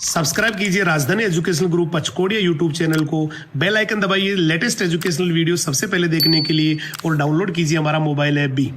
Subscribe कीजिए राजधानी educational group पचकोड़िया YouTube channel को, बेल आइकन दबाइए लेटेस्ट एजुकेशनल वीडियो सबसे पहले देखने के लिए और डाउनलोड कीजिए हमारा मोबाइल ऐप भी।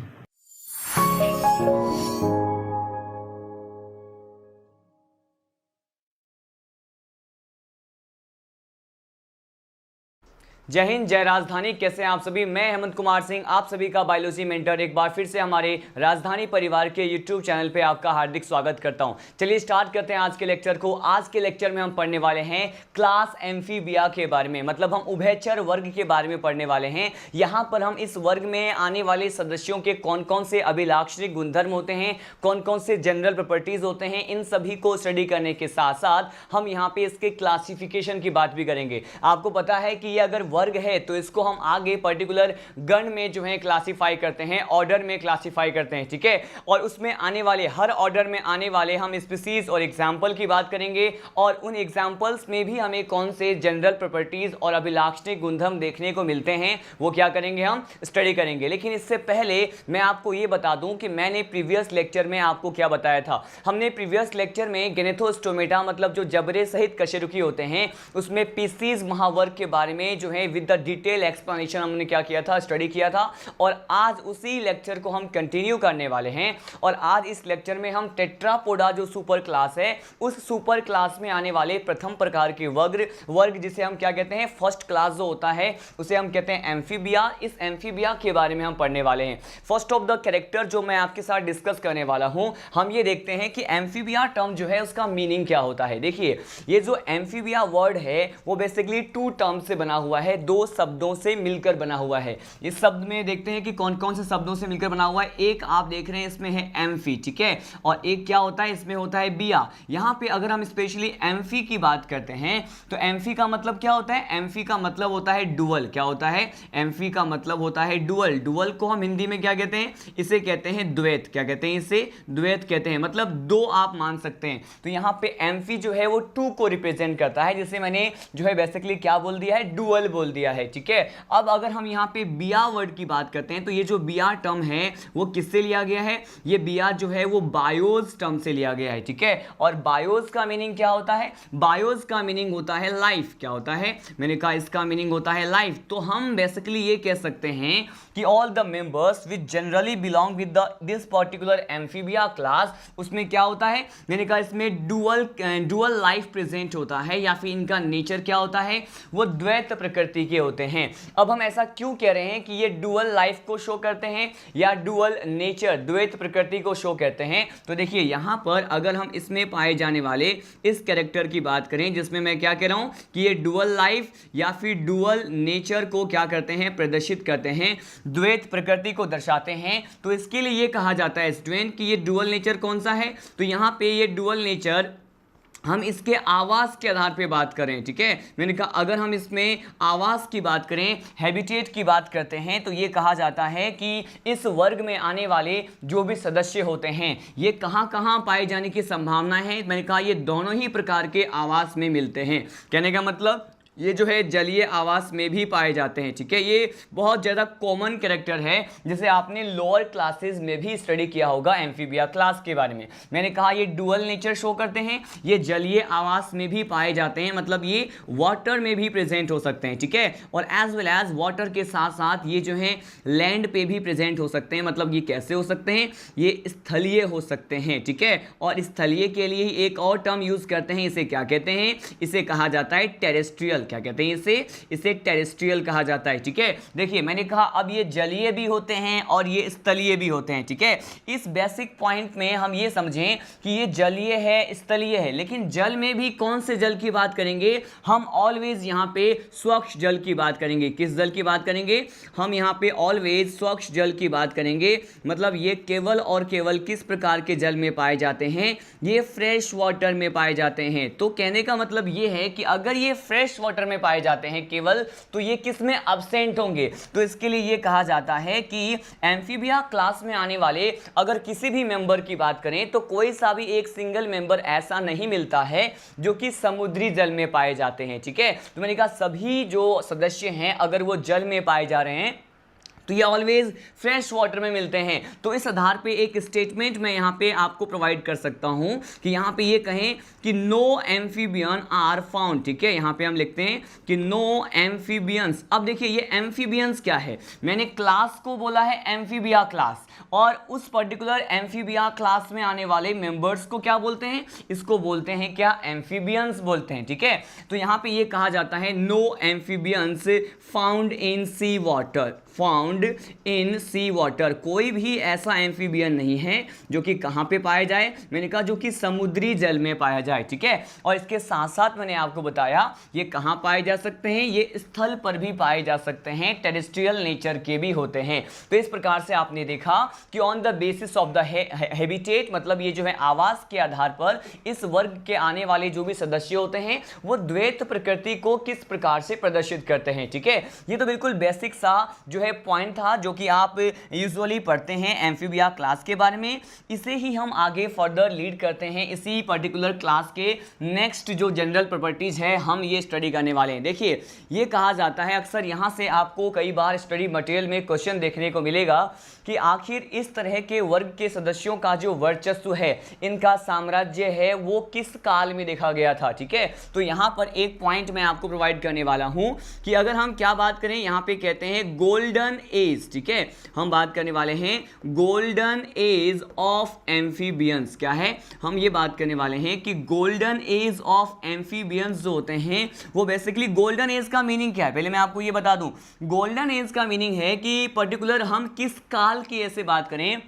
जय हिंद, जय राजधानी। कैसे हैं आप सभी? मैं हेमंत कुमार सिंह, आप सभी का बायोलॉजी मेंटर, एक बार फिर से हमारे राजधानी परिवार के यूट्यूब चैनल पे आपका हार्दिक स्वागत करता हूं। चलिए स्टार्ट करते हैं आज के लेक्चर को। आज के लेक्चर में हम पढ़ने वाले हैं क्लास एम्फीबिया के बारे में, मतलब हम उभयचर वर्ग के बारे में पढ़ने वाले हैं। यहाँ पर हम इस वर्ग में आने वाले सदस्यों के कौन कौन से अभिलाक्षणिक गुणधर्म होते हैं, कौन कौन से जनरल प्रॉपर्टीज होते हैं, इन सभी को स्टडी करने के साथ साथ हम यहाँ पे इसके क्लासिफिकेशन की बात भी करेंगे। आपको पता है कि ये अगर वर्ग है तो इसको हम आगे पर्टिकुलर गण में जो है क्लासिफाई करते हैं, ऑर्डर में क्लासिफाई करते हैं, ठीक है। और उसमें आने वाले हर ऑर्डर में आने वाले हम स्पीसीज और एग्जाम्पल की बात करेंगे, और उन एग्जाम्पल्स में भी हमें कौन से जनरल प्रॉपर्टीज और अभिलाक्षणिक गुणधर्म देखने को मिलते हैं वो क्या करेंगे, हम स्टडी करेंगे। लेकिन इससे पहले मैं आपको ये बता दूं कि मैंने प्रीवियस लेक्चर में आपको क्या बताया था। हमने प्रीवियस लेक्चर में गैनेथोस्टोमेटा मतलब जो जबड़े सहित कशेरुकी होते हैं उसमें पीसीज महावर्ग के बारे में जो है विद द डिटेल एक्सप्लेनेशन हमने क्या किया था, स्टडी किया था। और आज उसी लेक्चर को हम कंटिन्यू करने वाले हैं। और आज इस लेक्चर में हम टेट्रापोडा जो सुपर क्लास है उस सुपर क्लास में आने वाले प्रथम प्रकार के वर्ग जिसे हम क्या कहते हैं, फर्स्ट क्लास जो होता है उसे हम कहते हैं एम्फीबिया। इस एम्फीबिया के बारे में हम पढ़ने वाले हैं। फर्स्ट ऑफ द कैरेक्टर जो मैं आपके साथ डिस्कस करने वाला हूं, हम ये देखते हैं कि एम्फीबिया टर्म जो है उसका मीनिंग क्या होता है। देखिए, ये जो एम्फीबिया वर्ड है वो बेसिकली टू टर्म से बना हुआ है, दो शब्दों से मिलकर बना हुआ है। इस शब्द में देखते हैं कि कौन कौन से शब्दों से मिलकर बना हुआ है। एक आप देख रहे हैं इसमें है एम्फी, ठीक है, और एक क्या होता है, इसमें होता है बिया। यहां पे अगर हम स्पेशली एम्फी की बात करते हैं तो एम्फी का मतलब क्या होता है, एम्फी का मतलब होता है डुअल। क्या होता है, एम्फी का मतलब होता है डुअल। डुअल को हम हिंदी में क्या कहते हैं, इसे कहते हैं द्वैत। क्या कहते हैं, इसे द्वैत कहते हैं, मतलब दो आप मान सकते हैं। तो यहां पे एम्फी जो है वो टू को रिप्रेजेंट करता है, जिसे मैंने जो है बेसिकली क्या बोल दिया है, डुअल बोल दिया है, ठीक है। अब अगर हम यहाँ पे बिया वर्ड की बात करते हैं तो ये जो बिया टर्म है वो किससे लिया गया है, ये बिया जो है वो बायोज टर्म से लिया गया है, ठीक है। और बायोज का मीनिंग क्या होता है, बायोज का मीनिंग होता है लाइफ। क्या होता है, मैंने कहा इसका मीनिंग होता है लाइफ। तो हम बेसिकली ये कह सकते हैं कि all the members which generally belong with this particular amphibia class, उसमें क्या होता है, मैंने कहा इसमें डुअल लाइफ प्रेजेंट होता है, या फिर इनका नेचर क्या होता है, वो द्वैत प्रकृति के होते हैं। अब हम ऐसा क्यों कह रहे हैं कि ये डुअल लाइफ को शो करते हैं या डुअल नेचर, द्वैत प्रकृति को शो करते हैं? तो देखिए यहां पर अगर हम इसमें पाए जाने वाले इस कैरेक्टर की बात करें, जिसमें मैं क्या कह रहा हूं कि ये डुअल लाइफ या फिर डुअल नेचर को क्या करते हैं, प्रदर्शित करते हैं, द्वैत प्रकृति को दर्शाते हैं। तो इसके लिए ये कहा जाता है स्टूडेंट कि ये डुअल नेचर कौन सा है। तो यहां पे ये डुअल नेचर हम इसके आवास के आधार पे बात करें, ठीक है। मैंने कहा अगर हम इसमें आवास की बात करें, हैबिटेट की बात करते हैं, तो ये कहा जाता है कि इस वर्ग में आने वाले जो भी सदस्य होते हैं ये कहाँ कहाँ पाए जाने की संभावना है। मैंने कहा ये दोनों ही प्रकार के आवास में मिलते हैं। कहने का मतलब ये जो है जलीय आवास में भी पाए जाते हैं, ठीक है। ये बहुत ज़्यादा कॉमन कैरेक्टर है जिसे आपने लोअर क्लासेस में भी स्टडी किया होगा एम्फीबिया क्लास के बारे में। मैंने कहा ये डुअल नेचर शो करते हैं, ये जलीय आवास में भी पाए जाते हैं, मतलब ये वाटर में भी प्रेजेंट हो सकते हैं, ठीक है। और एज वेल एज वाटर के साथ साथ ये जो है लैंड पे भी प्रेजेंट हो सकते हैं। मतलब ये कैसे हो सकते हैं, ये स्थलीय हो सकते हैं, ठीक है। और स्थलीय के लिए ही एक और टर्म यूज करते हैं, इसे क्या कहते हैं, इसे कहा जाता है टेरेस्ट्रियल। क्या कहते हैं, इसे टेरेस्ट्रियल कहा जाता है, ठीक है। देखिए मैंने कहा अब ये जलीय भी होते हैं और ये स्थलीय भी होते हैं, ठीक है। इस बेसिक पॉइंट में हम ये समझें कि ये जलीय है, स्थलीय है, लेकिन जल में भी कौन से जल की बात करेंगे, हम ऑलवेज यहाँ पे स्वच्छ जल की बात करेंगे। किस जल की बात करेंगे, हम यहाँ पे ऑलवेज स्वच्छ जल की बात करेंगे। मतलब ये केवल और केवल किस प्रकार के जल में पाए जाते हैं, ये फ्रेश वाटर में पाए जाते हैं। तो कहने का मतलब ये है कि अगर ये फ्रेश वाटर में पाए जाते हैं केवल, तो ये किस में एब्सेंट होंगे। तो इसके लिए ये कहा जाता है कि एम्फीबिया क्लास में आने वाले अगर किसी भी मेंबर की बात करें तो कोई सा भी एक सिंगल मेंबर ऐसा नहीं मिलता है जो कि समुद्री जल में पाए जाते हैं, ठीक है। तो मैंने कहा सभी जो सदस्य हैं अगर वो जल में पाए जा रहे हैं तो ये ऑलवेज फ्रेश वाटर में मिलते हैं। तो इस आधार पे एक स्टेटमेंट मैं यहाँ पे आपको प्रोवाइड कर सकता हूँ कि यहाँ पे ये कहें कि नो एम्फीबियन आर फाउंड, ठीक है। यहाँ पे हम लिखते हैं कि नो एम्फीबियंस। अब देखिए ये एम्फीबियंस क्या है, मैंने क्लास को बोला है एम्फीबिया क्लास, और उस पर्टिकुलर एम्फीबिया क्लास में आने वाले मेंबर्स को क्या बोलते हैं, इसको बोलते हैं क्या, एम्फीबियंस बोलते हैं, ठीक है। तो यहाँ पे ये कहा जाता है no amphibians found in sea water, found in sea water, कोई भी ऐसा एम्फीबियन नहीं है जो कि कहाँ पे पाया जाए, मैंने कहा जो कि समुद्री जल में पाया जाए, ठीक है। और इसके साथ साथ मैंने आपको बताया ये कहाँ पाए जा सकते हैं, ये स्थल पर भी पाए जा सकते हैं, टेरेस्ट्रियल नेचर के भी होते हैं। तो इस प्रकार से आपने देखा कि on the basis of the habitat, मतलब ये जो है आवास के आधार पर इस वर्ग के आने वाले जो भी सदस्य होते हैं वो द्वैत प्रकृति को किस प्रकार से प्रदर्शित करते हैं, ठीक है। ये तो बिल्कुल बेसिक सा जो है पॉइंट था जो कि आप यूजुअली पढ़ते हैं एम्फीबिया क्लास के बारे में। इसे ही हम आगे फर्दर लीड करते हैं, इसी पर्टिकुलर क्लास के नेक्स्ट जो जनरल प्रॉपर्टीज है हम ये स्टडी करने वाले हैं। देखिए ये कहा जाता है, अक्सर यहाँ से आपको कई बार स्टडी मटेरियल में क्वेश्चन देखने को मिलेगा कि आखिर इस तरह के वर्ग के सदस्यों का जो वर्चस्व है, इनका साम्राज्य है, वो किस काल में देखा गया था, ठीक है। तो यहाँ पर एक पॉइंट मैं आपको प्रोवाइड करने वाला हूँ कि अगर हम क्या बात करें, यहाँ पे कहते हैं गोल्डन एज, ठीक है, हम बात करने वाले हैं गोल्डन एज ऑफ एम्फीबियंस। क्या है, हम ये बात करने वाले हैं कि गोल्डन एज ऑफ एम्फीबियंस जो होते हैं वो बेसिकली, गोल्डन एज का मीनिंग क्या है पहले मैं आपको ये बता दूं। गोल्डन एज का मीनिंग है कि पर्टिकुलर हम किस काल की ऐसे बात करें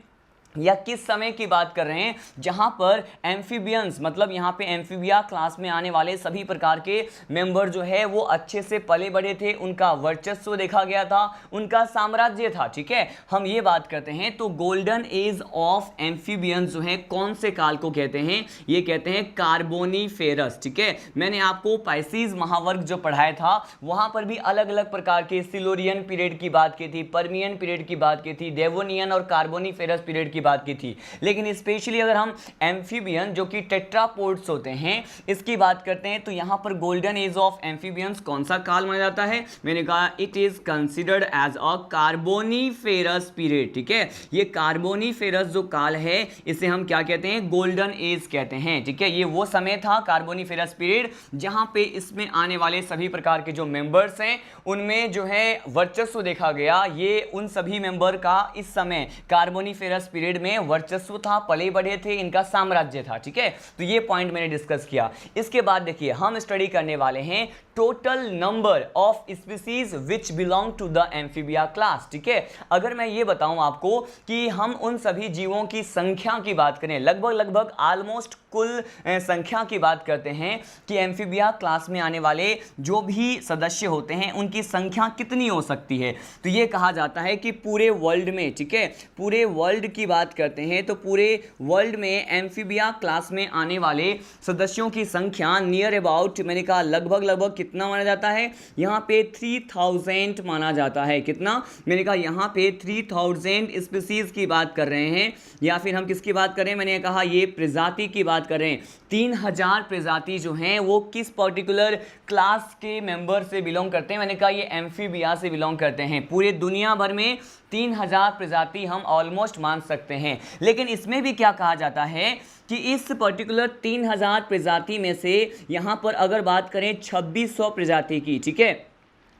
या किस समय की बात कर रहे हैं जहां पर एम्फीबियंस, मतलब यहां पे एम्फीबिया क्लास में आने वाले सभी प्रकार के मेंबर जो है वो अच्छे से पले बढ़े थे, उनका वर्चस्व देखा गया था, उनका साम्राज्य था, ठीक है, हम ये बात करते हैं। तो गोल्डन एज ऑफ एम्फीबियंस जो है कौन से काल को कहते हैं, ये कहते हैं कार्बोनीफेरस, ठीक है। मैंने आपको पाइसीज महावर्ग जो पढ़ाया था वहां पर भी अलग अलग प्रकार के सिल्यूरियन पीरियड की बात की थी, पर्मियन पीरियड की बात की थी, डेवोनियन और कार्बोनीफेरस पीरियड बात की थी। लेकिन स्पेशली अगर हम एम्फीबियन जो कि टेट्रापोड्स होते हैं इसकी बात करते हैं तो यहां पर गोल्डन एज ऑफ एम्फीबियंस कौन सा काल माना जाता है, मैंने कहा it is considered as a carboniferous period, ठीक है। ये कार्बोनीफेरस जो काल है इसे हम क्या कहते हैं, गोल्डन एज कहते हैं, ठीक है। ये वो समय था कार्बोनीफेरस पीरियड जहां पे इसमें आने वाले सभी प्रकार के जो मेंबर्स हैं उनमें जो है वर्चस्व देखा गया। ये उन सभी मेंबर का इस समय कार्बोनीफेरस पीरियड में वर्चस्व था, पले बढ़े थे, इनका साम्राज्य था, ठीक है। तो ये पॉइंट मैंने डिस्कस किया। इसके बाद देखिए हम स्टडी करने वाले हैं total number of species which belong to the amphibia class, ठीक है। अगर मैं ये बताऊं आपको कि हम उन सभी जीवों की संख्या की बात करें, लगभग ऑलमोस्ट कुल संख्या की बात करते हैं कि एम्फीबिया क्लास में आने वाले जो भी सदस्य होते हैं उनकी संख्या कितनी हो सकती है, तो ये कहा जाता है कि पूरे वर्ल्ड में, ठीक है, पूरे वर्ल्ड की बात करते हैं तो पूरे वर्ल्ड में एम्फीबिया क्लास में आने वाले सदस्यों की संख्या नियर अबाउट, मैंने कहा लगभग कितना माना जाता है, यहाँ पे 3000 माना जाता है। कितना, मैंने कहा यहाँ पे 3000 स्पीसीज की बात कर रहे हैं, या फिर हम किसकी बात कर रहे हैं, मैंने कहा ये प्रजाति की बात कर रहे हैं। 3000 प्रजाति जो हैं वो किस पर्टिकुलर क्लास के मेंबर से बिलोंग करते हैं, मैंने कहा ये एम्फीबिया से बिलोंग करते हैं। पूरे दुनिया भर में 3000 प्रजाति हम ऑलमोस्ट मान सकते हैं। लेकिन इसमें भी क्या कहा जाता है कि इस पर्टिकुलर 3000 प्रजाति में से यहाँ पर अगर बात करें 2600 प्रजाति की, ठीक है,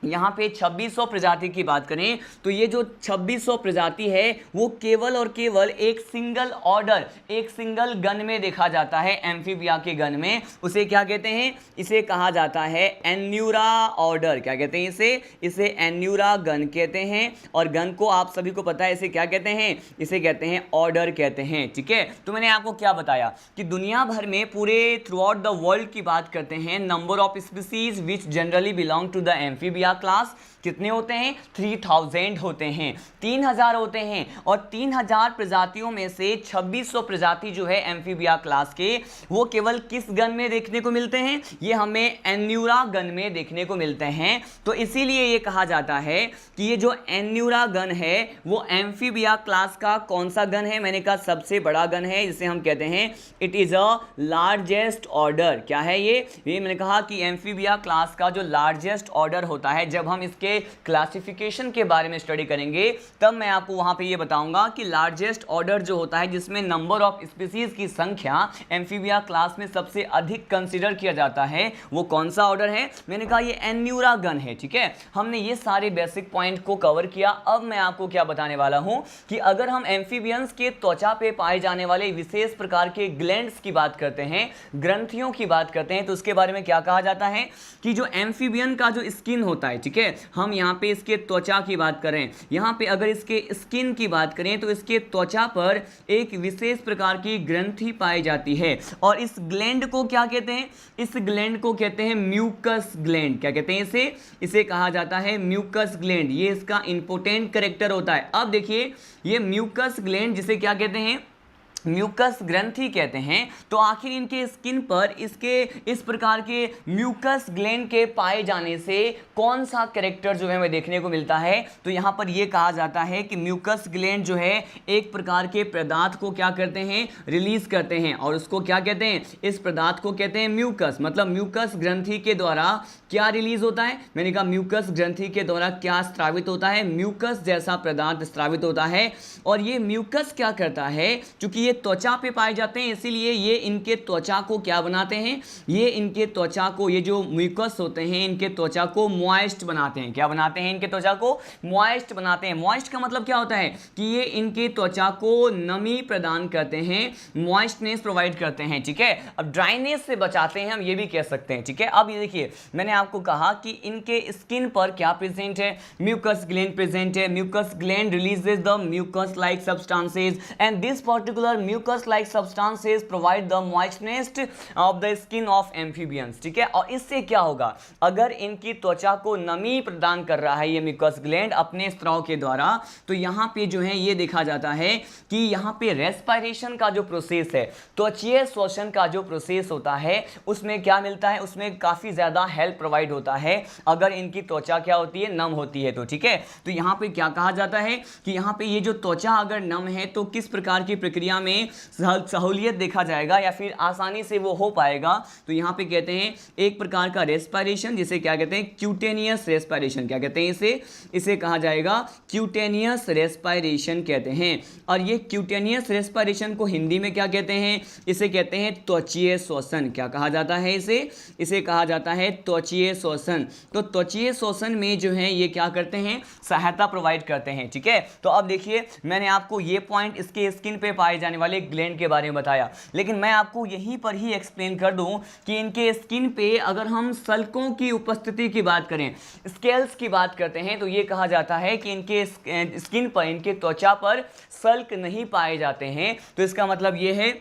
यहाँ पे 2600 प्रजाति की बात करें तो ये जो 2600 प्रजाति है वो केवल और केवल एक सिंगल ऑर्डर, एक सिंगल गण में देखा जाता है। एम्फीबिया के गण में उसे क्या कहते हैं, इसे कहा जाता है एन्यूरा ऑर्डर। क्या कहते हैं इसे एन्यूरा गण कहते हैं। और गण को आप सभी को पता है इसे क्या कहते हैं, इसे कहते हैं ऑर्डर कहते हैं, ठीक है। तो मैंने आपको क्या बताया कि दुनिया भर में पूरे थ्रू आउट द वर्ल्ड की बात करते हैं, number of species which generally belong to the amphibia class कितने होते हैं, 3000 होते हैं, 3000 होते हैं। और 3000 प्रजातियों में से 2600 प्रजाति जो है एम्फीबिया क्लास के वो केवल किस गण में देखने को मिलते हैं, ये हमें एन्यूरा गण में देखने को मिलते हैं। तो इसीलिए ये कहा जाता है कि ये जो एन्यूरा गण है वो एम्फीबिया क्लास का कौन सा गण है, मैंने कहा सबसे बड़ा गण है, जिसे हम कहते हैं it is a largest order. क्या है ये मैंने कहा कि एम्फीबिया क्लास का जो लार्जेस्ट ऑर्डर होता है है, जब हम इसके क्लासिफिकेशन के बारे में स्टडी करेंगे तब मैं आपको वहां पे ये बताऊंगा कि लार्जेस्ट ऑर्डर जो होता है जिसमें नंबर ऑफ स्पीसीज की संख्या एम्फीबिया क्लास में सबसे अधिक कंसीडर किया जाता है, वो कौन सा ऑर्डर है? मैंने कहा ये एन्यूरागन है। ठीक है, हमने ये सारे बेसिक पॉइंट को कवर किया। अब मैं आपको क्या बताने वाला हूं कि अगर हम एम्फीबियंस के त्वचा पे पाए जाने वाले विशेष प्रकार के ग्लैंड्स की बात करते हैं, ग्रंथियों की बात करते हैं, तो उसके बारे में क्या कहा जाता है कि जो एम्फीबियन का जो स्किन होता है, ठीक है, हम यहाँ पे इसके त्वचा की बात करें, यहाँ पे अगर इसके स्किन की बात करें तो इसके त्वचा पर एक विशेष प्रकार की ग्रंथि पाई जाती है और इस ग्लैंड को क्या कहते हैं? इस ग्लैंड को कहते हैं म्यूकस ग्लैंड। क्या कहते हैं इसे कहा जाता है म्यूकस ग्लैंड। ये इसका इंपॉर्टेंट कैरेक्टर होता है। अब देखिए ये म्यूकस ग्लैंड जिसे क्या कहते हैं? म्यूकस ग्रंथि कहते हैं। तो आखिर इनके स्किन पर इसके इस प्रकार के म्यूकस ग्लैंड के पाए जाने से कौन सा कैरेक्टर जो है हमें देखने को मिलता है? तो यहाँ पर यह कहा जाता है कि म्यूकस ग्लैंड जो है एक प्रकार के पदार्थ को क्या करते हैं? रिलीज करते हैं और उसको क्या कहते हैं? इस पदार्थ को कहते हैं म्यूकस। मतलब म्यूकस ग्रंथि के द्वारा क्या रिलीज होता है? मैंने कहा म्यूकस ग्रंथि के द्वारा क्या स्रावित होता है? म्यूकस जैसा पदार्थ स्रावित होता है। और ये म्यूकस क्या करता है? क्योंकि त्वचा पे पाए जाते हैं इसीलिए ये इनके त्वचा को क्या बनाते हैं? ये इनके त्वचा को, ये जो म्यूकस होते हैं इनके त्वचा को मॉइस्ट बनाते हैं। क्या बनाते हैं? इनके त्वचा को मॉइस्ट बनाते हैं। मॉइस्ट का मतलब क्या होता है कि ये इनके त्वचा को नमी प्रदान करते हैं, मॉइस्टनेस प्रोवाइड करते हैं। ठीक है, अब ड्राइनेस से बचाते हैं, हम ये भी कह सकते हैं। ठीक है, अब ये देखिए मैंने आपको कहा कि इनके स्किन पर क्या प्रेजेंट है? म्यूकस ग्लैंड प्रेजेंट है। Mucus gland releases the mucus like substances and this particular mucus like substances provide the मॉइस्टनेस of the skin of amphibians. ठीक है, और इससे क्या होगा? अगर इनकी त्वचा को नमी प्रदान कर रहा है ये म्यूकस ग्लैंड अपने स्त्राव के द्वारा, तो यहाँ पे जो है ये देखा जाता है कि यहाँ पे रेस्पिरेशन का जो प्रोसेस है, त्वचीय श्वसन का जो प्रोसेस होता है, उसमें क्या मिलता है? उसमें काफी ज्यादा हेल्प प्रोवाइड होता है अगर इनकी त्वचा क्या होती है? नम होती है। तो ठीक है, तो यहाँ पे क्या कहा जाता है कि यहाँ पे ये जो त्वचा अगर नम है तो किस प्रकार की प्रक्रिया में सहूलियत देखा जाएगा या फिर आसानी से वो हो पाएगा? तो यहाँ पे कहते हैं एक प्रकार का रेस्पिरेशन जिसे क्या कहते हैं? Cutaneous respiration. क्या कहते हैं इसे कहा जाएगा क्यूटेनियस रेस्पिरेशन कहते हैं। और ये क्यूटेनियस रेस्पिरेशन को हिंदी में क्या कहते हैं? इसे कहते हैं त्वचीय श्वसन। क्या कहा जाता है इसे कहा जाता है त्वचीय श्वसन। तो त्वचीय श्वसन में जो है ये क्या करते हैं? सहायता प्रोवाइड करते हैं। ठीक है, तो अब देखिए मैंने आपको ये पॉइंट इसके स्किन पे पाए जाने वाले ग्लैंड के बारे में बताया, लेकिन मैं आपको यहीं पर ही एक्सप्लेन कर दूं कि इनके स्किन पे अगर हम सल्कों की उपस्थिति की बात करें, स्केल्स की बात करते हैं, तो ये कहा जाता है कि इनके स्किन पर, इनके त्वचा पर सल्क नहीं पाए जाते हैं। तो इसका मतलब ये है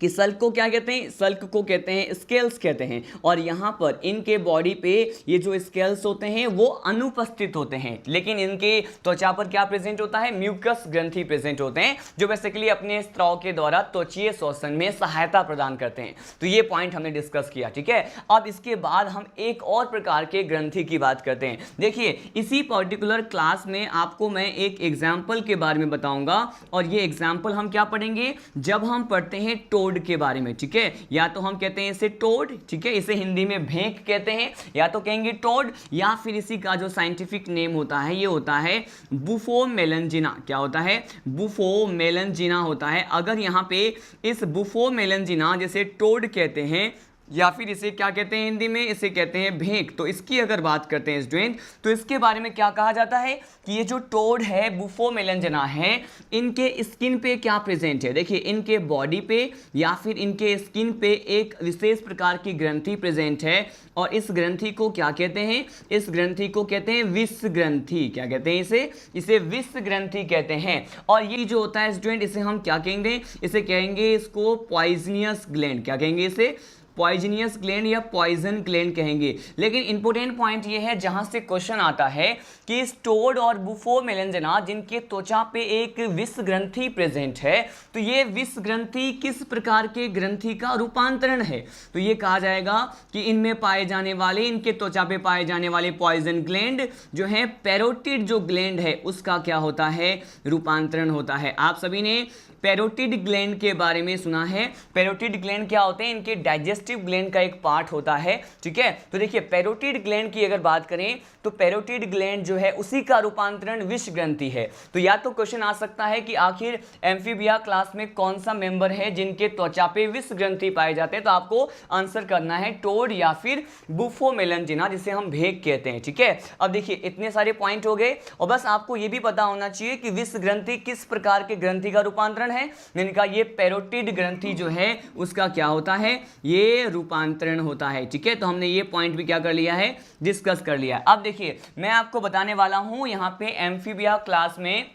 कि सल्क को क्या कहते हैं? सल्क को कहते हैं स्केल्स कहते हैं। और यहाँ पर इनके बॉडी पे ये जो स्केल्स होते हैं वो अनुपस्थित होते हैं, लेकिन इनके त्वचा पर क्या प्रेजेंट होता है? म्यूकस ग्रंथि प्रेजेंट होते हैं जो बेसिकली अपने स्त्राव के द्वारा त्वचीय श्वसन में सहायता प्रदान करते हैं। तो ये पॉइंट हमने डिस्कस किया। ठीक है, अब इसके बाद हम एक और प्रकार के ग्रंथि की बात करते हैं। देखिए इसी पर्टिकुलर क्लास में आपको मैं एक एग्जाम्पल के बारे में बताऊंगा और ये एग्जाम्पल हम क्या पढ़ेंगे? जब हम पढ़ते हैं टोड के बारे में। ठीक है, या तो हम कहते हैं इसे टोड, ठीक है, इसे हिंदी में भेंक कहते हैं, या तो कहेंगे टोड, या फिर इसी का जो साइंटिफिक नेम होता है ये होता है बुफोमेलंजिना। क्या होता है? बुफोमेलंजिना होता है। अगर यहाँ पे इस बुफोमेलंजिना जैसे टोड कहते हैं या फिर इसे क्या कहते हैं हिंदी में? इसे कहते हैं भेंक। तो इसकी अगर बात करते हैं स्टूडेंट, तो इसके बारे में क्या कहा जाता है कि ये जो टोड है, बुफोमेलंजिना है, इनके स्किन पे क्या प्रेजेंट है? देखिए इनके बॉडी पे या फिर इनके स्किन पे एक विशेष प्रकार की ग्रंथि प्रेजेंट है और इस ग्रंथि को क्या कहते हैं? इस ग्रंथि को कहते हैं विष ग्रंथि। क्या कहते हैं इसे विष ग्रंथि कहते हैं। और ये जो होता है स्टूडेंट, इसे हम क्या कहेंगे? इसे कहेंगे इसको पॉइजनियस ग्लैंड। क्या कहेंगे इसे? पॉइजनियस ग्लैंड या पॉइजन ग्लैंड कहेंगे। लेकिन इंपॉर्टेंट पॉइंट ये है जहां से क्वेश्चन आता है कि टोड और बुफोमेलंजिना जिनके त्वचा पे एक विष ग्रंथि प्रेजेंट है, तो ये विष ग्रंथि किस प्रकार के ग्रंथि का रूपांतरण है? तो ये कहा जाएगा कि इनमें पाए जाने वाले, इनके त्वचा पे पाए जाने वाले पॉइजन ग्लैंड जो है पैरोटिड जो ग्लैंड है उसका क्या होता है? रूपांतरण होता है। आप सभी ने पैरोटिड ग्लैंड के बारे में सुना है। पैरोटिड ग्लैंड क्या होते हैं? इनके डाइजेस्टिव डाइजेस्टिव ग्लैंड का एक पार्ट होता है, ठीक है। तो देखिए पैरोटिड ग्लैंड की अगर बात करें तो पैरोटिड ग्लैंड जो है उसी का रूपांतरण विष ग्रंथि है। तो या तो क्वेश्चन आ सकता है कि आखिर एम्फीबिया क्लास में कौन सा मेंबर है जिनके त्वचा पे विष ग्रंथि पाए जाते हैं, तो आपको आंसर करना है टोड या फिर बुफो मेलनजिना, जिसे हम भेग कहते हैं, ठीक है। अब देखिए इतने सारे पॉइंट हो गए और बस आपको ये भी पता होना चाहिए कि विष ग्रंथि किस प्रकार के ग्रंथि का रूपांतरण है। मैंने कहा ये पैरोटिड ग्रंथि जो है उसका क्या होता है, ये रूपांतरण होता है, ठीक है। तो हमने ये पॉइंट भी क्या कर लिया है, डिस्कस कर लिया है। अब देखिए मैं आपको बताने वाला हूं यहाँ पे एम्फीबिया क्लास में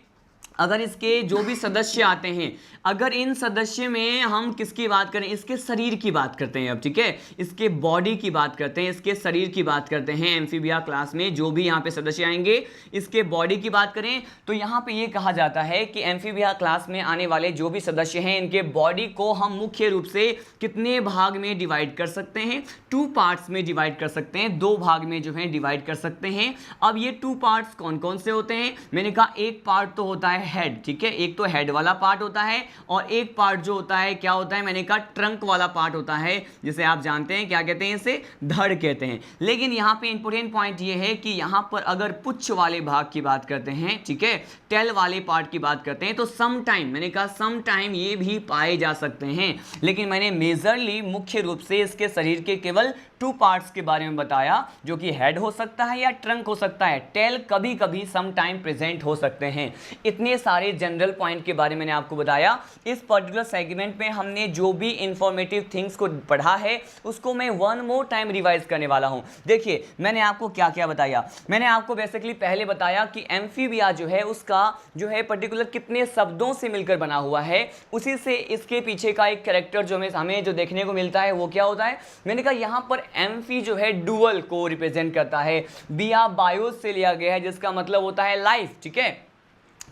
अगर इसके जो भी सदस्य आते हैं, अगर इन सदस्य में हम किसकी बात करें, इसके शरीर की बात करते हैं अब, ठीक है, इसके बॉडी की बात करते हैं, इसके शरीर की बात करते हैं। एम्फीबिया क्लास में जो भी यहाँ पे सदस्य आएंगे इसके बॉडी की बात करें तो यहाँ पे ये कहा जाता है कि एम्फीबिया क्लास में आने वाले जो भी सदस्य हैं इनके बॉडी को हम मुख्य रूप से कितने भाग में डिवाइड कर सकते हैं, 2 पार्ट्स में डिवाइड कर सकते हैं, 2 भाग में जो है डिवाइड कर सकते हैं। अब ये 2 पार्ट्स कौन कौन से होते हैं, मैंने कहा एक पार्ट तो होता है हेड, ठीक है, एक तो हेड वाला पार्ट होता है और एक पार्ट जो होता है क्या होता है, मैंने कहा ट्रंक वाला पार्ट होता है, जिसे आप जानते हैं क्या कहते हैं, इसे धड़ कहते हैं। लेकिन यहाँ पे इंपॉर्टेंट पॉइंट ये है कि यहाँ पर अगर पुच्छ वाले भाग की बात करते हैं, ठीक है, टेल वाले पार्ट की बात करते हैं तो सम टाइम, मैंने कहा सम टाइम ये भी पाए जा सकते हैं। लेकिन मैंने मेजरली मुख्य रूप से इसके शरीर के केवल 2 पार्ट्स के बारे में बताया, जो कि हेड हो सकता है या ट्रंक हो सकता है, टेल कभी कभी सम टाइम प्रेजेंट हो सकते हैं। इतने सारे जनरल पॉइंट के बारे में मैंने आपको बताया। इस पर्टिकुलर सेगमेंट में हमने जो भी इंफॉर्मेटिव थिंग्स को पढ़ा है उसको मैं वन मोर टाइम रिवाइज करने वाला हूं। देखिए मैंने आपको क्या क्या बताया, मैंने आपको बेसिकली पहले बताया कि एम्फीबिया जो है उसका जो है पर्टिकुलर कितने शब्दों से मिलकर बना हुआ है, उसी से इसके पीछे का एक कैरेक्टर जो हमें जो देखने को मिलता है वो क्या होता है। मैंने कहा यहाँ पर एम्फी जो है डुअल को रिप्रेजेंट करता है, बिया बायोस से लिया गया है जिसका मतलब होता है लाइफ, ठीक है।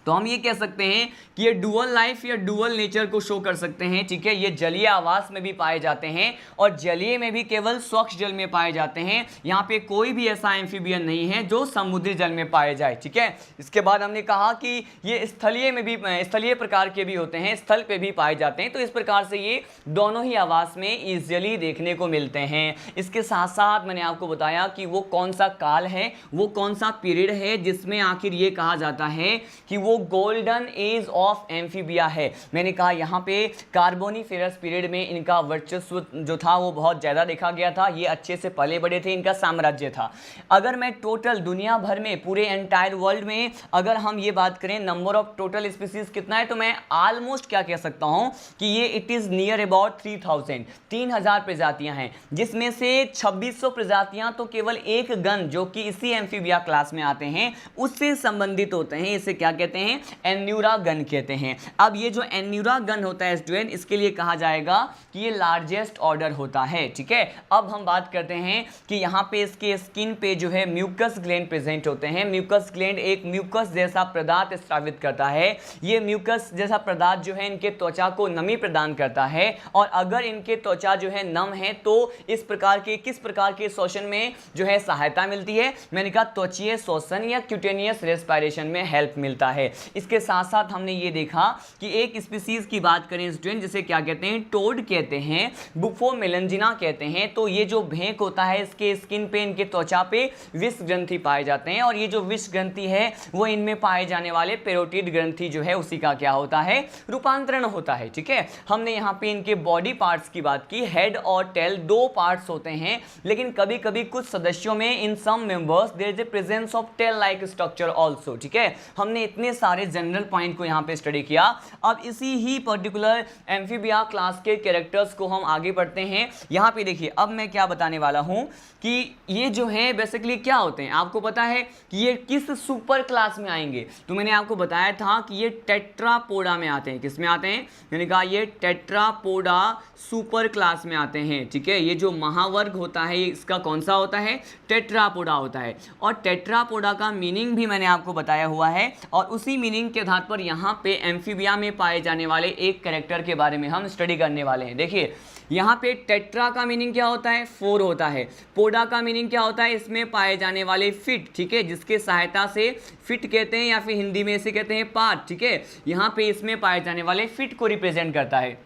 तो हम ये कह सकते हैं कि ये डुअल लाइफ या डुअल नेचर को शो कर सकते हैं, ठीक है। ये जलीय आवास में भी पाए जाते हैं और जलीय में भी केवल स्वच्छ जल में पाए जाते हैं। यहाँ पे कोई भी ऐसा एम्फीबियन नहीं है जो समुद्री जल में पाए जाए, ठीक है। इसके बाद हमने कहा कि ये स्थलीय में भी, स्थलीय प्रकार के भी होते हैं, स्थल पे भी पाए जाते हैं। तो इस प्रकार से ये दोनों ही आवास में ईजिली देखने को मिलते हैं। इसके साथ साथ मैंने आपको बताया कि वो कौन सा काल है, वो कौन सा पीरियड है जिसमें आखिर ये कहा जाता है कि वो गोल्डन एज ऑफ एम्फीबिया है। मैंने कहा यहाँ पे कार्बोनिफेरस पीरियड में इनका वर्चस्व जो था वो बहुत ज़्यादा देखा गया था, ये अच्छे से पले बड़े थे, इनका साम्राज्य था। अगर मैं टोटल दुनिया भर में पूरे एंटायर वर्ल्ड में अगर हम ये बात करें नंबर ऑफ टोटल स्पीसीज कितना है, तो मैं ऑलमोस्ट क्या कह सकता हूँ कि ये इट इज़ नियर अबाउट 3000 प्रजातियाँ हैं, जिसमें से 2600 प्रजातियाँ तो केवल एक गण जो कि इसी एम्फीबिया क्लास में आते हैं उससे संबंधित होते हैं। इसे क्या कहते हैं, एन्यूरा गण कहते हैं। अब ये जो एन्यूरा गण होता है स्टूडेंट, इसके लिए कहा जाएगा कि ये लार्जेस्ट ऑर्डर होता है, ठीक है। अब हम बात करते हैं कि यहाँ पे इसके स्किन पे जो है म्यूकस ग्लैंड प्रेजेंट होते हैं। म्यूकस ग्लैंड एक म्यूकस जैसा पदार्थ स्रावित करता है। ये म्यूकस जैसा पदार्थ जो है इनके त्वचा को नमी प्रदान करता है और अगर इनके त्वचा जो है नम है तो इस प्रकार के किस प्रकार के शोषण में जो है सहायता मिलती है, मैंने कहा त्वचीय शोषण या क्यूटेनियस रेस्पिरेशन में हेल्प मिलता है। इसके साथ साथ हमने ये देखा कि एक स्पीसीज की बात करें स्टूडेंट, जिसे क्या कहते हैं, टोड कहते हैं, बुफो मेलनजिना कहते हैं। तो ये जो भेंक होता है इसके स्किन पे, इनके त्वचा पे विष ग्रंथि पाए जाते हैं और ये जो विष ग्रंथि है वो इनमें पाए जाने वाले पेरोटिड ग्रंथि जो है उसी का क्या होता है, रूपांतरण होता है, ठीक है। हमने यहाँ पे इनके बॉडी पार्ट्स की बात की, हेड और टेल 2 पार्ट्स होते हैं, लेकिन कभी कभी कुछ सदस्यों में in some members there is a presence of tail like structure also, ठीक है। हमने इतने सारे जनरल पॉइंट को यहाँ पे स्टडी किया। अब इसी ही पर्टिकुलर एम्फीबिया क्लास के कैरेक्टर्स को हम आगे बढ़ते हैं। यहाँ पे देखिए अब मैं क्या बताने वाला हूँ कि ये जो है बेसिकली क्या होते हैं, आपको पता है कि ये किस सुपर क्लास में आएंगे। तो मैंने आपको बताया था कि ये टेट्रापोडा में आते हैं। किस में आते हैं, मैंने कहा ये टेट्रापोडा सुपर क्लास में आते हैं, ठीक है। ये जो महावर्ग होता है इसका कौन सा होता है, टेट्रापोडा होता है। और टेट्रापोडा का मीनिंग भी मैंने आपको बताया हुआ है और उसी मीनिंग के आधार पर यहाँ पे एम्फीबिया में पाए जाने वाले एक कैरेक्टर के बारे में हम स्टडी करने वाले हैं। देखिए यहाँ पे टेट्रा का मीनिंग क्या होता है, 4 होता है। पोडा का मीनिंग क्या होता है, इसमें पाए जाने वाले फिट, ठीक है, जिसके सहायता से फिट कहते हैं या फिर हिंदी में इसे कहते हैं पार्ट, ठीक है। यहाँ पे इसमें पाए जाने वाले फिट को रिप्रेजेंट करता है।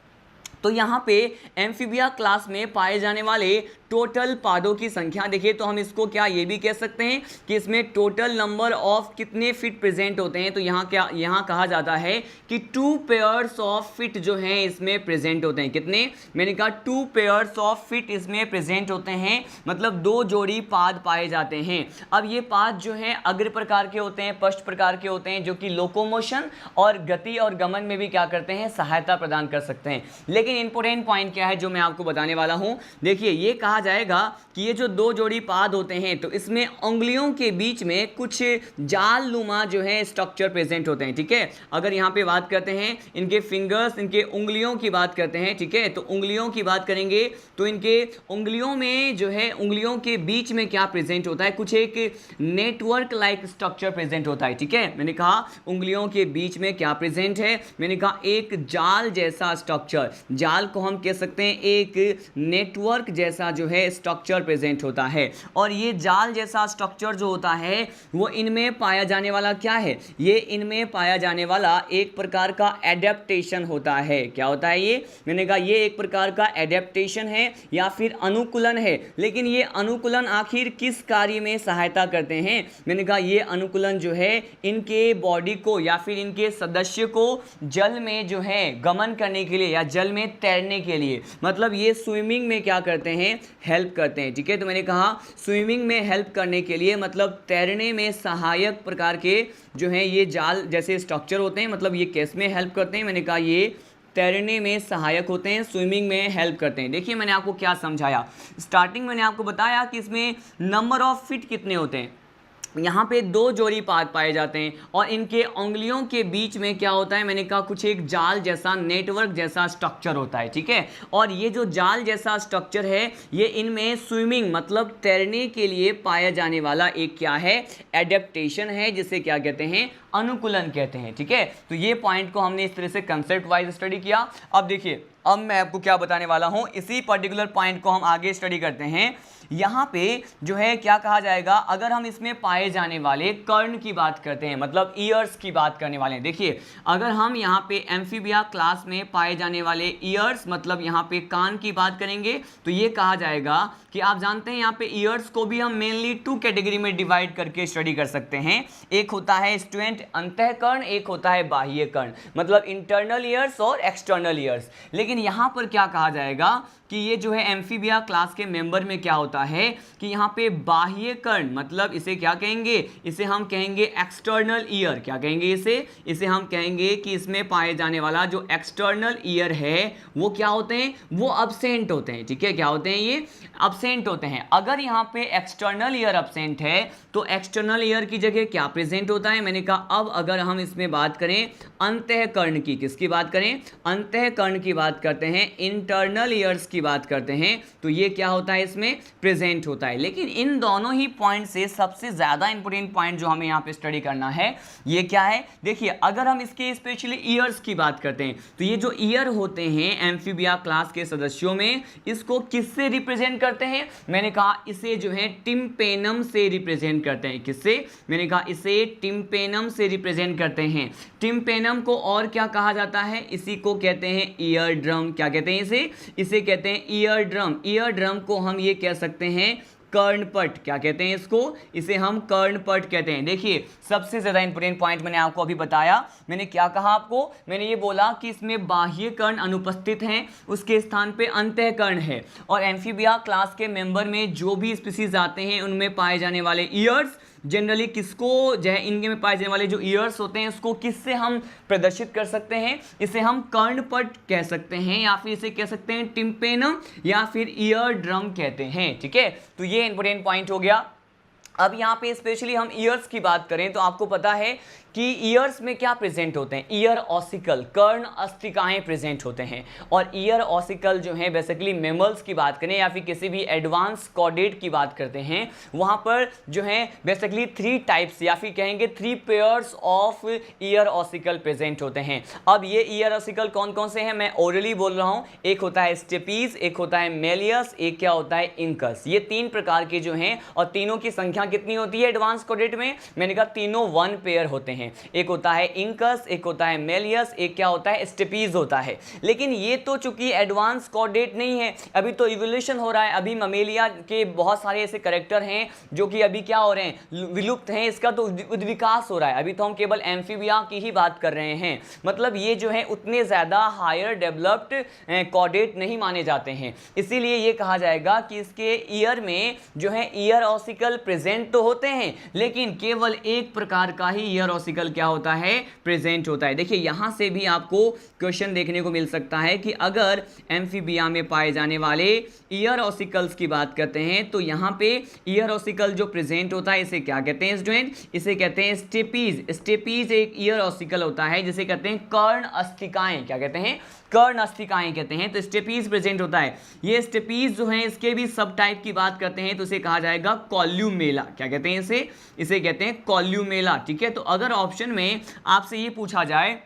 तो यहाँ पे एम्फीबिया क्लास में पाए जाने वाले टोटल पादों की संख्या देखिए तो हम इसको क्या ये भी कह सकते हैं कि इसमें टोटल नंबर ऑफ कितने फिट प्रेजेंट होते हैं। तो यहाँ कहा जाता है कि 2 पेयर्स ऑफ फिट जो हैं इसमें प्रेजेंट होते हैं। कितने? मैंने कहा 2 पेयर्स ऑफ फिट इसमें प्रेजेंट होते हैं, मतलब 2 जोड़ी पाद पाए जाते हैं। अब ये पाद जो हैं अग्र प्रकार के होते हैं, पश्च प्रकार के होते हैं, जो कि लोकोमोशन और गति और गमन में भी क्या करते हैं, सहायता प्रदान कर सकते हैं। लेकिन इंपॉर्टेंट पॉइंट क्या है जो मैं आपको बताने वाला हूं, देखिए ये कहा जाएगा कि ये जो 2 जोड़ी पाद होते हैं तो इसमें उंगलियों के बीच में कुछ जाल नुमा जो है स्ट्रक्चर प्रेजेंट होते हैं। ठीक है, अगर यहाँ पे बात करते हैं इनके फिंगर्स, इनके उंगलियों की बात करते हैं, ठीक है, तो उंगलियों की बात करेंगे तो इनके उंगलियों में जो है उंगलियों के बीच में क्या प्रेजेंट होता है, कुछ एक नेटवर्क लाइक स्ट्रक्चर प्रेजेंट होता है। ठीक है, मैंने कहा उंगलियों के बीच में क्या प्रेजेंट है, मैंने कहा एक जाल जैसा स्ट्रक्चर, जाल को हम कह सकते हैं एक नेटवर्क जैसा जो है स्ट्रक्चर प्रेजेंट होता है। और ये जाल जैसा स्ट्रक्चर जो होता है वो इनमें पाया जाने वाला क्या है, ये इनमें पाया जाने वाला एक प्रकार का एडेप्टेशन होता है। क्या होता है ये, मैंने कहा ये एक प्रकार का एडेप्टेशन है या फिर अनुकूलन है। लेकिन ये अनुकूलन आखिर किस कार्य में सहायता करते हैं, मैंने कहा ये अनुकूलन जो है इनके बॉडी को या फिर इनके सदस्य को जल में जो है गमन करने के लिए या जल में तैरने के लिए, मतलब ये स्विमिंग में क्या करते हैं, हेल्प करते हैं। ठीक है, तो मैंने कहा स्विमिंग में हेल्प करने के लिए मतलब तैरने में सहायक प्रकार के जो हैं ये जाल जैसे स्ट्रक्चर होते हैं, मतलब ये कैस में हेल्प करते हैं, मैंने कहा ये तैरने में सहायक होते हैं, स्विमिंग में हेल्प करते हैं। देखिए मैंने आपको क्या समझाया, स्टार्टिंग मैंने आपको बताया कि इसमें नंबर ऑफ फिट कितने होते हैं, यहाँ पे 2 जोड़ी पाद पाए जाते हैं और इनके उंगलियों के बीच में क्या होता है, मैंने कहा कुछ एक जाल जैसा नेटवर्क जैसा स्ट्रक्चर होता है। ठीक है, और ये जो जाल जैसा स्ट्रक्चर है ये इनमें स्विमिंग मतलब तैरने के लिए पाया जाने वाला एक क्या है, एडेप्टेशन है, जिसे क्या कहते हैं, अनुकूलन कहते हैं। ठीक है, तो ये पॉइंट को हमने इस तरह से कंसेप्ट वाइज स्टडी किया। अब देखिए अब मैं आपको क्या बताने वाला हूँ, इसी पर्टिकुलर पॉइंट को हम आगे स्टडी करते हैं। यहाँ पे जो है क्या कहा जाएगा, अगर हम इसमें पाए जाने वाले कर्ण की बात करते हैं, मतलब ईयर्स की बात करने वाले हैं। देखिए अगर हम यहाँ पे एम्फीबिया क्लास में पाए जाने वाले ईयर्स मतलब यहाँ पे कान की बात करेंगे तो ये कहा जाएगा कि आप जानते हैं यहाँ पे ईयर्स को भी हम मेनली 2 कैटेगरी में डिवाइड करके स्टडी कर सकते हैं। एक होता है स्टूडेंट अंतःकर्ण, एक होता है बाह्य कर्ण, मतलब इंटरनल ईयर्स और एक्सटर्नल ईयर्स। लेकिन यहाँ पर क्या कहा जाएगा कि ये जो है एम्फीबिया क्लास के मेंबर में क्या होता है कि यहाँ पे बाह्य कर्ण मतलब इसे क्या कहेंगे, इसे हम कहेंगे एक्सटर्नल ईयर। क्या कहेंगे इसे हम कहेंगे कि इसमें पाए जाने वाला जो एक्सटर्नल ईयर है वो क्या होते हैं, वो अब्सेंट होते हैं। ठीक है, क्या होते हैं, ये अब्सेंट होते हैं। अगर यहाँ पे एक्सटर्नल ईयर अब्सेंट है तो एक्सटर्नल ईयर की जगह क्या प्रेजेंट होता है, मैंने कहा अब अगर हम इसमें बात करें अंतःकर्ण की, किसकी बात करें, अंतःकर्ण की बात करते हैं, इंटरनल ईयर्स की बात करते हैं, तो ये क्या होता है, इसमें प्रेजेंट होता है। लेकिन इन दोनों ही पॉइंट से सबसे ज्यादा इंपॉर्टेंट पॉइंट जो हमें यहाँ पे स्टडी करना है ये क्या है, देखिए अगर हम इसके स्पेशली ईयर्स की बात करते हैं तो ये जो ईयर होते हैं एम्फीबिया क्लास के सदस्यों में, इसको किससे रिप्रेजेंट करते हैं, मैंने कहा इसे जो है टिम्पेनम से रिप्रेजेंट करते हैं। किससे, मैंने कहा इसे टिम्पेनम से रिप्रेजेंट करते हैं। टिम्पेनम को और क्या कहा जाता है, इसी को कहते हैं ईयर ड्रम। क्या कहते हैं इसे कहते हैं ईयर ड्रम। ईयर ड्रम को हम ये कह सकते हैं कर्णपट। क्या कहते हैं इसको, इसे हम कर्णपट कहते हैं। देखिए सबसे ज्यादा इंपॉर्टेंट पॉइंट मैंने आपको अभी बताया, मैंने क्या कहा आपको, मैंने ये बोला कि इसमें बाह्य कर्ण अनुपस्थित हैं, उसके स्थान पे अंतःकर्ण है। और एम्फीबिया क्लास के मेंबर में जो भी स्पीसीज आते हैं उनमें पाए जाने वाले ईयर्स जनरली किसको जो है, इनके में पाए जाने वाले जो ईयर्स होते हैं उसको किससे हम प्रदर्शित कर सकते हैं, इसे हम कर्णपट कह सकते हैं या फिर इसे कह सकते हैं टिम्पेनम या फिर ईयर ड्रम कहते हैं। ठीक है, तो ये इंपॉर्टेंट पॉइंट हो गया। अब यहाँ पे स्पेशली हम ईयर्स की बात करें तो आपको पता है कि ईयर्स में क्या प्रेजेंट होते हैं, ईयर ऑसिकल, कर्ण अस्तिकाएं प्रेजेंट होते हैं। और ईयर ऑसिकल जो है बेसिकली मेमल्स की बात करें या फिर किसी भी एडवांस कॉर्डेट की बात करते हैं, वहाँ पर जो है बेसिकली 3 टाइप्स या फिर कहेंगे 3 pairs of year ossicle present होते हैं। अब ये ईयर ऑसिकल कौन कौन से हैं, मैं ओरली बोल रहा हूँ, एक होता है स्टेपीज, एक होता है मेलियस, एक क्या होता है इंकस। ये 3 प्रकार के जो हैं और तीनों की संख्या कितनी होती है एडवांस कॉर्डेट में? मैंने कहा तीनों 1 पेयर होते हैं। एक होता है इंकस, एक होता है मेलियस, एक क्या होता है स्टेपीज होता है। लेकिन ये तो चूंकि एडवांस कॉर्डेट नहीं है, अभी तो इवोल्यूशन हो रहा है, अभी ममेलिया के बहुत सारे ऐसे कैरेक्टर हैं जो कि अभी क्या हो रहे हैं, विलुप्त हैं, इसका तो विकास हो रहा है। अभी तो हम केवल एम्फीबिया की ही बात कर रहे हैं। मतलब ये जो है उतने ज़्यादा हायर डेवलप्ड कॉर्डेट नहीं माने जाते हैं, इसीलिए ये कहा जाएगा कि इसके ईयर में जो है ईयर ऑसिकल प्रेजेंट तो होते हैं, लेकिन केवल एक प्रकार का ही ईयर ऑसिकल क्या होता है, प्रेजेंट होता है। देखिए यहां से भी आपको क्वेश्चन देखने को मिल सकता है कि अगर एम्फीबिया में पाए जाने वाले ईयर ऑसिकल्स की बात करते हैं तो यहां पे ईयर ऑसिकल जो प्रेजेंट होता है इसे क्या कहते हैं स्टूडेंट? इसे कहते हैं स्टेपीज। स्टेपीज एक ईयर ऑसिकल होता है जिसे कहते हैं कर्ण अस्थिकाएं। क्या कहते हैं? कर्ण अस्थिकाएं कहते हैं। तो स्टेपीज प्रेजेंट होता है। ये स्टेपीज जो है इसके भी सब टाइप की बात करते हैं तो इसे कहा जाएगा कॉल्यूमेला। क्या कहते हैं इसे? इसे कहते हैं कॉल्यूमेला। ठीक है, तो अगर ऑप्शन में आपसे ये पूछा जाए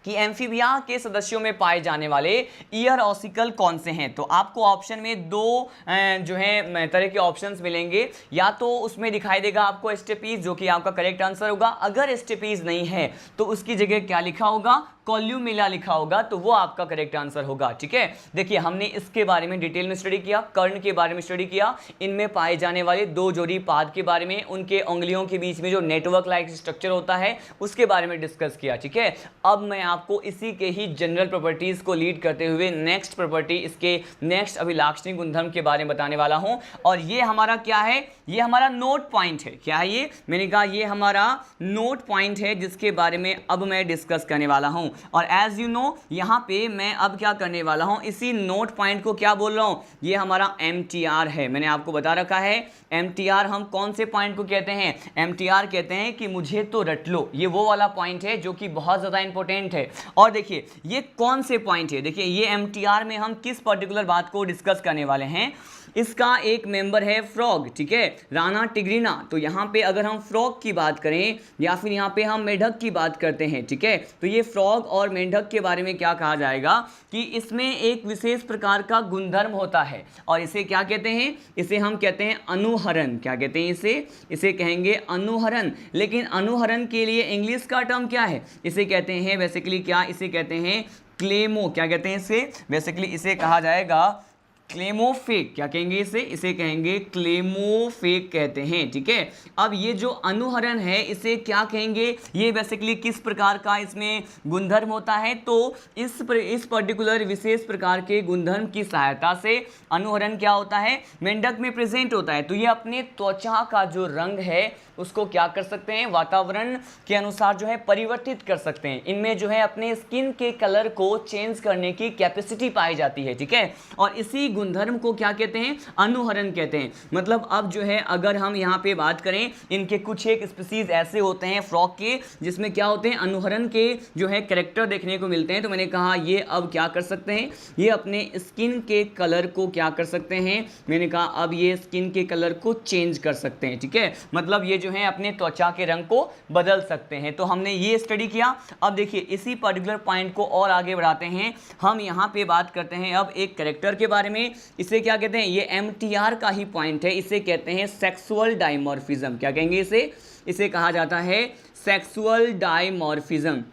कि एम्फीबिया के सदस्यों में पाए जाने वाले ईयर ऑसिकल कौन से हैं, तो आपको ऑप्शन में दो जो है तरह के ऑप्शंस मिलेंगे। या तो उसमें दिखाई देगा आपको स्टेपीज, जो कि आपका करेक्ट आंसर होगा। अगर स्टेपीज नहीं है तो उसकी जगह क्या लिखा होगा? कॉल्यूमेला लिखा होगा, तो वो आपका करेक्ट आंसर होगा। ठीक है, देखिए हमने इसके बारे में डिटेल में स्टडी किया, कर्ण के बारे में स्टडी किया, इनमें पाए जाने वाले दो जोड़ी पाद के बारे में, उनके उंगलियों के बीच में जो नेटवर्क लाइक स्ट्रक्चर होता है उसके बारे में डिस्कस किया। ठीक है, अब मैं आपको इसी के ही जनरल प्रॉपर्टीज को लीड करते हुए नेक्स्ट प्रॉपर्टी, इसके नेक्स्ट अभिलाक्षणिक गुणधर्म के बारे में बताने वाला हूं। और ये हमारा क्या है? ये हमारा नोट पॉइंट है। क्या है ये? मैंने कहा ये हमारा नोट पॉइंट है जिसके बारे में अब मैं डिस्कस करने वाला हूं। और एज यू नो यहाँ पे मैं अब क्या करने वाला हूँ, इसी नोट पॉइंट को क्या बोल रहा हूँ, ये हमारा MTR है। मैंने आपको बता रखा है MTR हम कौन से पॉइंट को कहते हैं? MTR कहते हैं कि मुझे तो रट लो। ये वो वाला पॉइंट है जो कि बहुत ज़्यादा इंपॉर्टेंट है। और देखिए ये कौन से पॉइंट है, देखिए ये MTR में हम किस पर्टिकुलर बात को डिस्कस करने वाले हैं। इसका एक मेंबर है फ्रॉग। ठीक है, राना टिग्रिना। तो यहाँ पे अगर हम फ्रॉग की बात करें या फिर यहाँ पे हम मेंढक की बात करते हैं, ठीक है, तो ये फ्रॉग और मेंढक के बारे में क्या कहा जाएगा कि इसमें एक विशेष प्रकार का गुणधर्म होता है और इसे क्या कहते हैं? इसे हम कहते हैं अनुहरण। क्या कहते हैं इसे? इसे कहेंगे अनुहरण। लेकिन अनुहरण के लिए इंग्लिश का टर्म क्या है? इसे कहते हैं बेसिकली क्या? इसे कहते हैं क्लेमो। क्या कहते हैं इसे? बेसिकली इसे कहा जाएगा क्लेमोफेक। क्या कहेंगे इसे? इसे कहेंगे क्लेमोफेक कहते हैं। ठीक है, अब ये जो अनुहरण है इसे क्या कहेंगे? ये बेसिकली किस प्रकार का इसमें गुणधर्म होता है? तो इस पर्टिकुलर विशेष प्रकार के गुणधर्म की सहायता से अनुहरण क्या होता है? मेंढक में प्रेजेंट होता है। तो ये अपने त्वचा का जो रंग है उसको क्या कर सकते हैं? वातावरण के अनुसार जो है परिवर्तित कर सकते हैं। इनमें जो है अपने स्किन के कलर को चेंज करने की कैपेसिटी पाई जाती है। ठीक है, और इसी गुणधर्म को क्या कहते हैं? अनुहरण कहते हैं। मतलब अब जो है अगर हम यहाँ पे बात करें, इनके कुछ एक स्पीसीज ऐसे होते हैं फ्रॉग के जिसमें क्या होते हैं? अनुहरण के जो है कैरेक्टर देखने को मिलते हैं। तो मैंने कहा ये अब क्या कर सकते हैं? ये अपने स्किन के कलर को क्या कर सकते हैं? मैंने कहा अब ये स्किन के कलर को चेंज कर सकते हैं। ठीक है, मतलब ये जो है अपने त्वचा के रंग को बदल सकते हैं। तो हमने ये स्टडी किया। अब देखिए इसी पर्टिकुलर पॉइंट को और आगे बढ़ाते हैं। हम यहाँ पे बात करते हैं अब एक कैरेक्टर के बारे में। इसे क्या कहते हैं? ये MTR का ही पॉइंट है। इसे कहते हैं सेक्सुअल डायमॉर्फिज्म। क्या कहेंगे इसे? इसे कहा जाता है सेक्सुअल डायमॉर्फिज्म।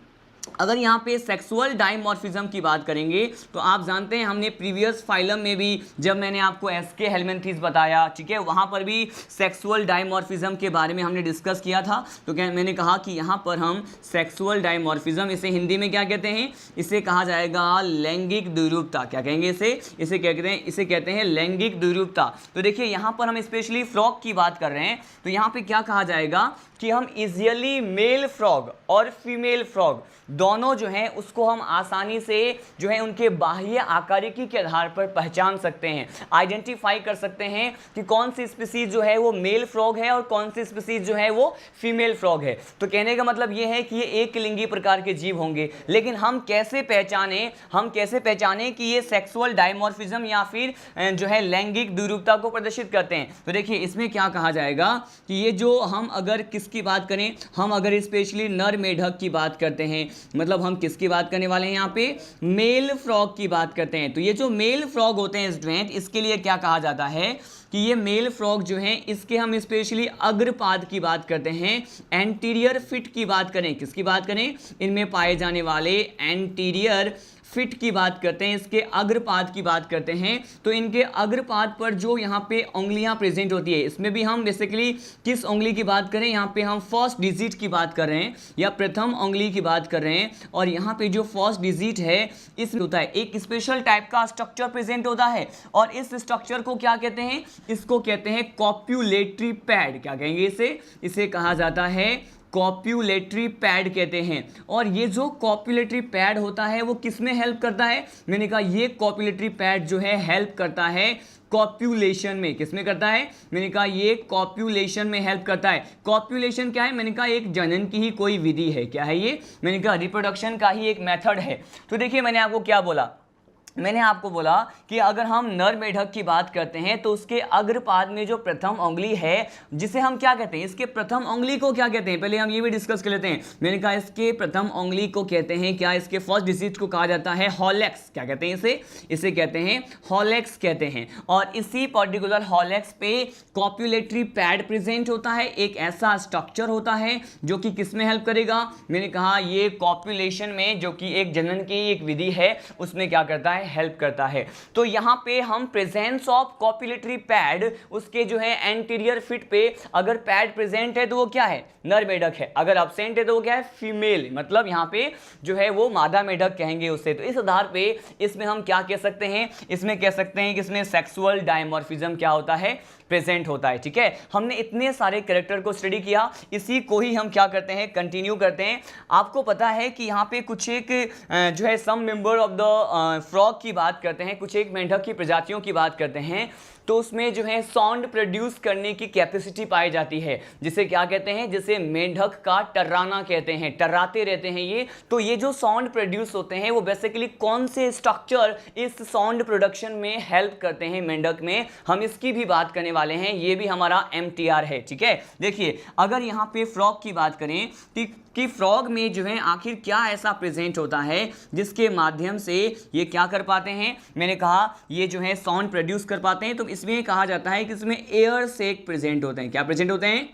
अगर यहाँ पे सेक्सुअल डायमॉर्फिज्म की बात करेंगे तो आप जानते हैं हमने प्रीवियस फाइलम में भी जब मैंने आपको SK हेलमिन्थेस बताया, ठीक है, वहाँ पर भी सेक्सुअल डायमॉर्फिज्म के बारे में हमने डिस्कस किया था। तो क्या मैंने कहा कि यहाँ पर हम सेक्सुअल डायमॉर्फिज्म, इसे हिंदी में क्या कहते हैं? इसे कहा जाएगा लैंगिक द्विरूपता। क्या कहेंगे इसे? इसे कहते हैं, इसे कहते हैं लैंगिक द्विरूपता। तो देखिए यहाँ पर हम स्पेशली फ्रॉग की बात कर रहे हैं। तो यहाँ पे क्या कहा जाएगा कि हम इजियली मेल फ्रॉग और फीमेल फ्रॉग दोनों जो हैं उसको हम आसानी से जो है उनके बाह्य आकारिकी के आधार पर पहचान सकते हैं, आइडेंटिफाई कर सकते हैं कि कौन सी स्पीसीज जो है वो मेल फ्रॉग है और कौन सी स्पीसीज जो है वो फीमेल फ्रॉग है। तो कहने का मतलब ये है कि ये एक लिंगी प्रकार के जीव होंगे, लेकिन हम कैसे पहचाने कि ये सेक्सुअल डायमॉर्फिज्म या फिर जो है लैंगिक द्विरूपता को प्रदर्शित करते हैं? तो देखिए इसमें क्या कहा जाएगा कि ये जो हम अगर किसकी बात करें, हम अगर स्पेशली नर मेढक की बात करते हैं मतलब हम किसकी बात करने वाले हैं यहाँ पे, मेल फ्रॉग की बात करते हैं। तो ये जो मेल फ्रॉग होते हैं स्टूडेंट, इसके लिए क्या कहा जाता है कि ये मेल फ्रॉग जो हैं इसके हम स्पेशली अग्रपाद की बात करते हैं, एंटीरियर फिट की बात करें, किसकी बात करें, इनमें पाए जाने वाले एंटीरियर फिट की बात करते हैं, इसके अग्रपाद की बात करते हैं। तो इनके अग्रपाद पर जो यहाँ पे उंगलियां प्रेजेंट होती है, इसमें भी हम बेसिकली किस उंगली की बात करें, यहाँ पे हम फर्स्ट डिजिट की बात कर रहे हैं या प्रथम उंगली की बात कर रहे हैं। और यहाँ पे जो फर्स्ट डिजिट है इसमें होता है एक स्पेशल टाइप का स्ट्रक्चर प्रेजेंट होता है, और इस स्ट्रक्चर को क्या कहते हैं, इसको कहते हैं कॉप्युलेटरी पैड। क्या कहेंगे इसे कहा जाता है कॉप्युलेटरी पैड कहते हैं। और ये जो कॉप्युलेटरी पैड होता है वो किस में हेल्प करता है, मैंने कहा ये कॉप्युलेटरी पैड जो है हेल्प करता है कॉप्युलेशन में। किस में करता है, मैंने कहा ये कॉप्युलेशन में हेल्प करता है। कॉप्युलेशन क्या है, मैंने कहा एक जनन की ही कोई विधि है। क्या है ये, मैंने कहा रिप्रोडक्शन का ही एक मेथड है। तो देखिए मैंने आपको क्या बोला, मैंने आपको बोला कि अगर हम नर मेढक की बात करते हैं तो उसके अग्रपाद में जो प्रथम उंगली है जिसे हम क्या कहते हैं, इसके प्रथम उंगली को क्या कहते हैं, पहले हम ये भी डिस्कस कर लेते हैं। मैंने कहा इसके प्रथम उंगली को कहते हैं क्या, इसके फर्स्ट डिजिट को कहा जाता है हॉलेक्स। क्या कहते हैं इसे कहते हैं हॉलेक्स कहते हैं। और इसी पर्टिकुलर हॉलेक्स पे कॉप्युलेटरी पैड प्रेजेंट होता है, एक ऐसा स्ट्रक्चर होता है जो कि किस में हेल्प करेगा, मैंने कहा ये कॉप्युलेशन में, जो कि एक जनन की एक विधि है, उसमें क्या करता है, हेल्प करता है। तो यहां पे हम प्रेजेंस ऑफ कॉप्युलेटरी पैड, उसके जो है एंटीरियर फिट पे अगर पैड प्रेजेंट है तो वो क्या है, नर मेढक है, अगर अब्सेंट है तो वो क्या है, फीमेल, मतलब यहां पे जो है वो मादा मेढक कहेंगे उससे। तो इस आधार पे इसमें हम क्या कह सकते हैं, इसमें कह सकते हैं कि इसमें सेक्सुअल डायमॉर्फिज्म क्या होता है, प्रेजेंट होता है। ठीक है, हमने इतने सारे कैरेक्टर को स्टडी किया, इसी को ही हम क्या करते हैं, कंटिन्यू करते हैं। आपको पता है कि यहाँ पे कुछ एक जो है सम मेंबर ऑफ द फ्रॉग की बात करते हैं, कुछ एक मेंढक की प्रजातियों की बात करते हैं, तो उसमें जो है साउंड प्रोड्यूस करने की कैपेसिटी पाई जाती है, जिसे क्या कहते हैं, जिसे मेंढक का टर्राना कहते हैं, टर्राते रहते हैं ये। तो ये जो साउंड प्रोड्यूस होते हैं वो बेसिकली कौन से स्ट्रक्चर इस साउंड प्रोडक्शन में हेल्प करते हैं मेंढक में, हम इसकी भी बात करने वाले हैं। ये भी हमारा MTR है। ठीक है, देखिए अगर यहाँ पे फ्रॉग की बात करें कि फ्रॉग में जो है आखिर क्या ऐसा प्रेजेंट होता है जिसके माध्यम से ये क्या कर पाते हैं, मैंने कहा ये जो है साउंड प्रोड्यूस कर पाते हैं। तो इसमें कहा जाता है कि इसमें एयर सेक प्रेजेंट होते हैं। क्या प्रेजेंट होते हैं,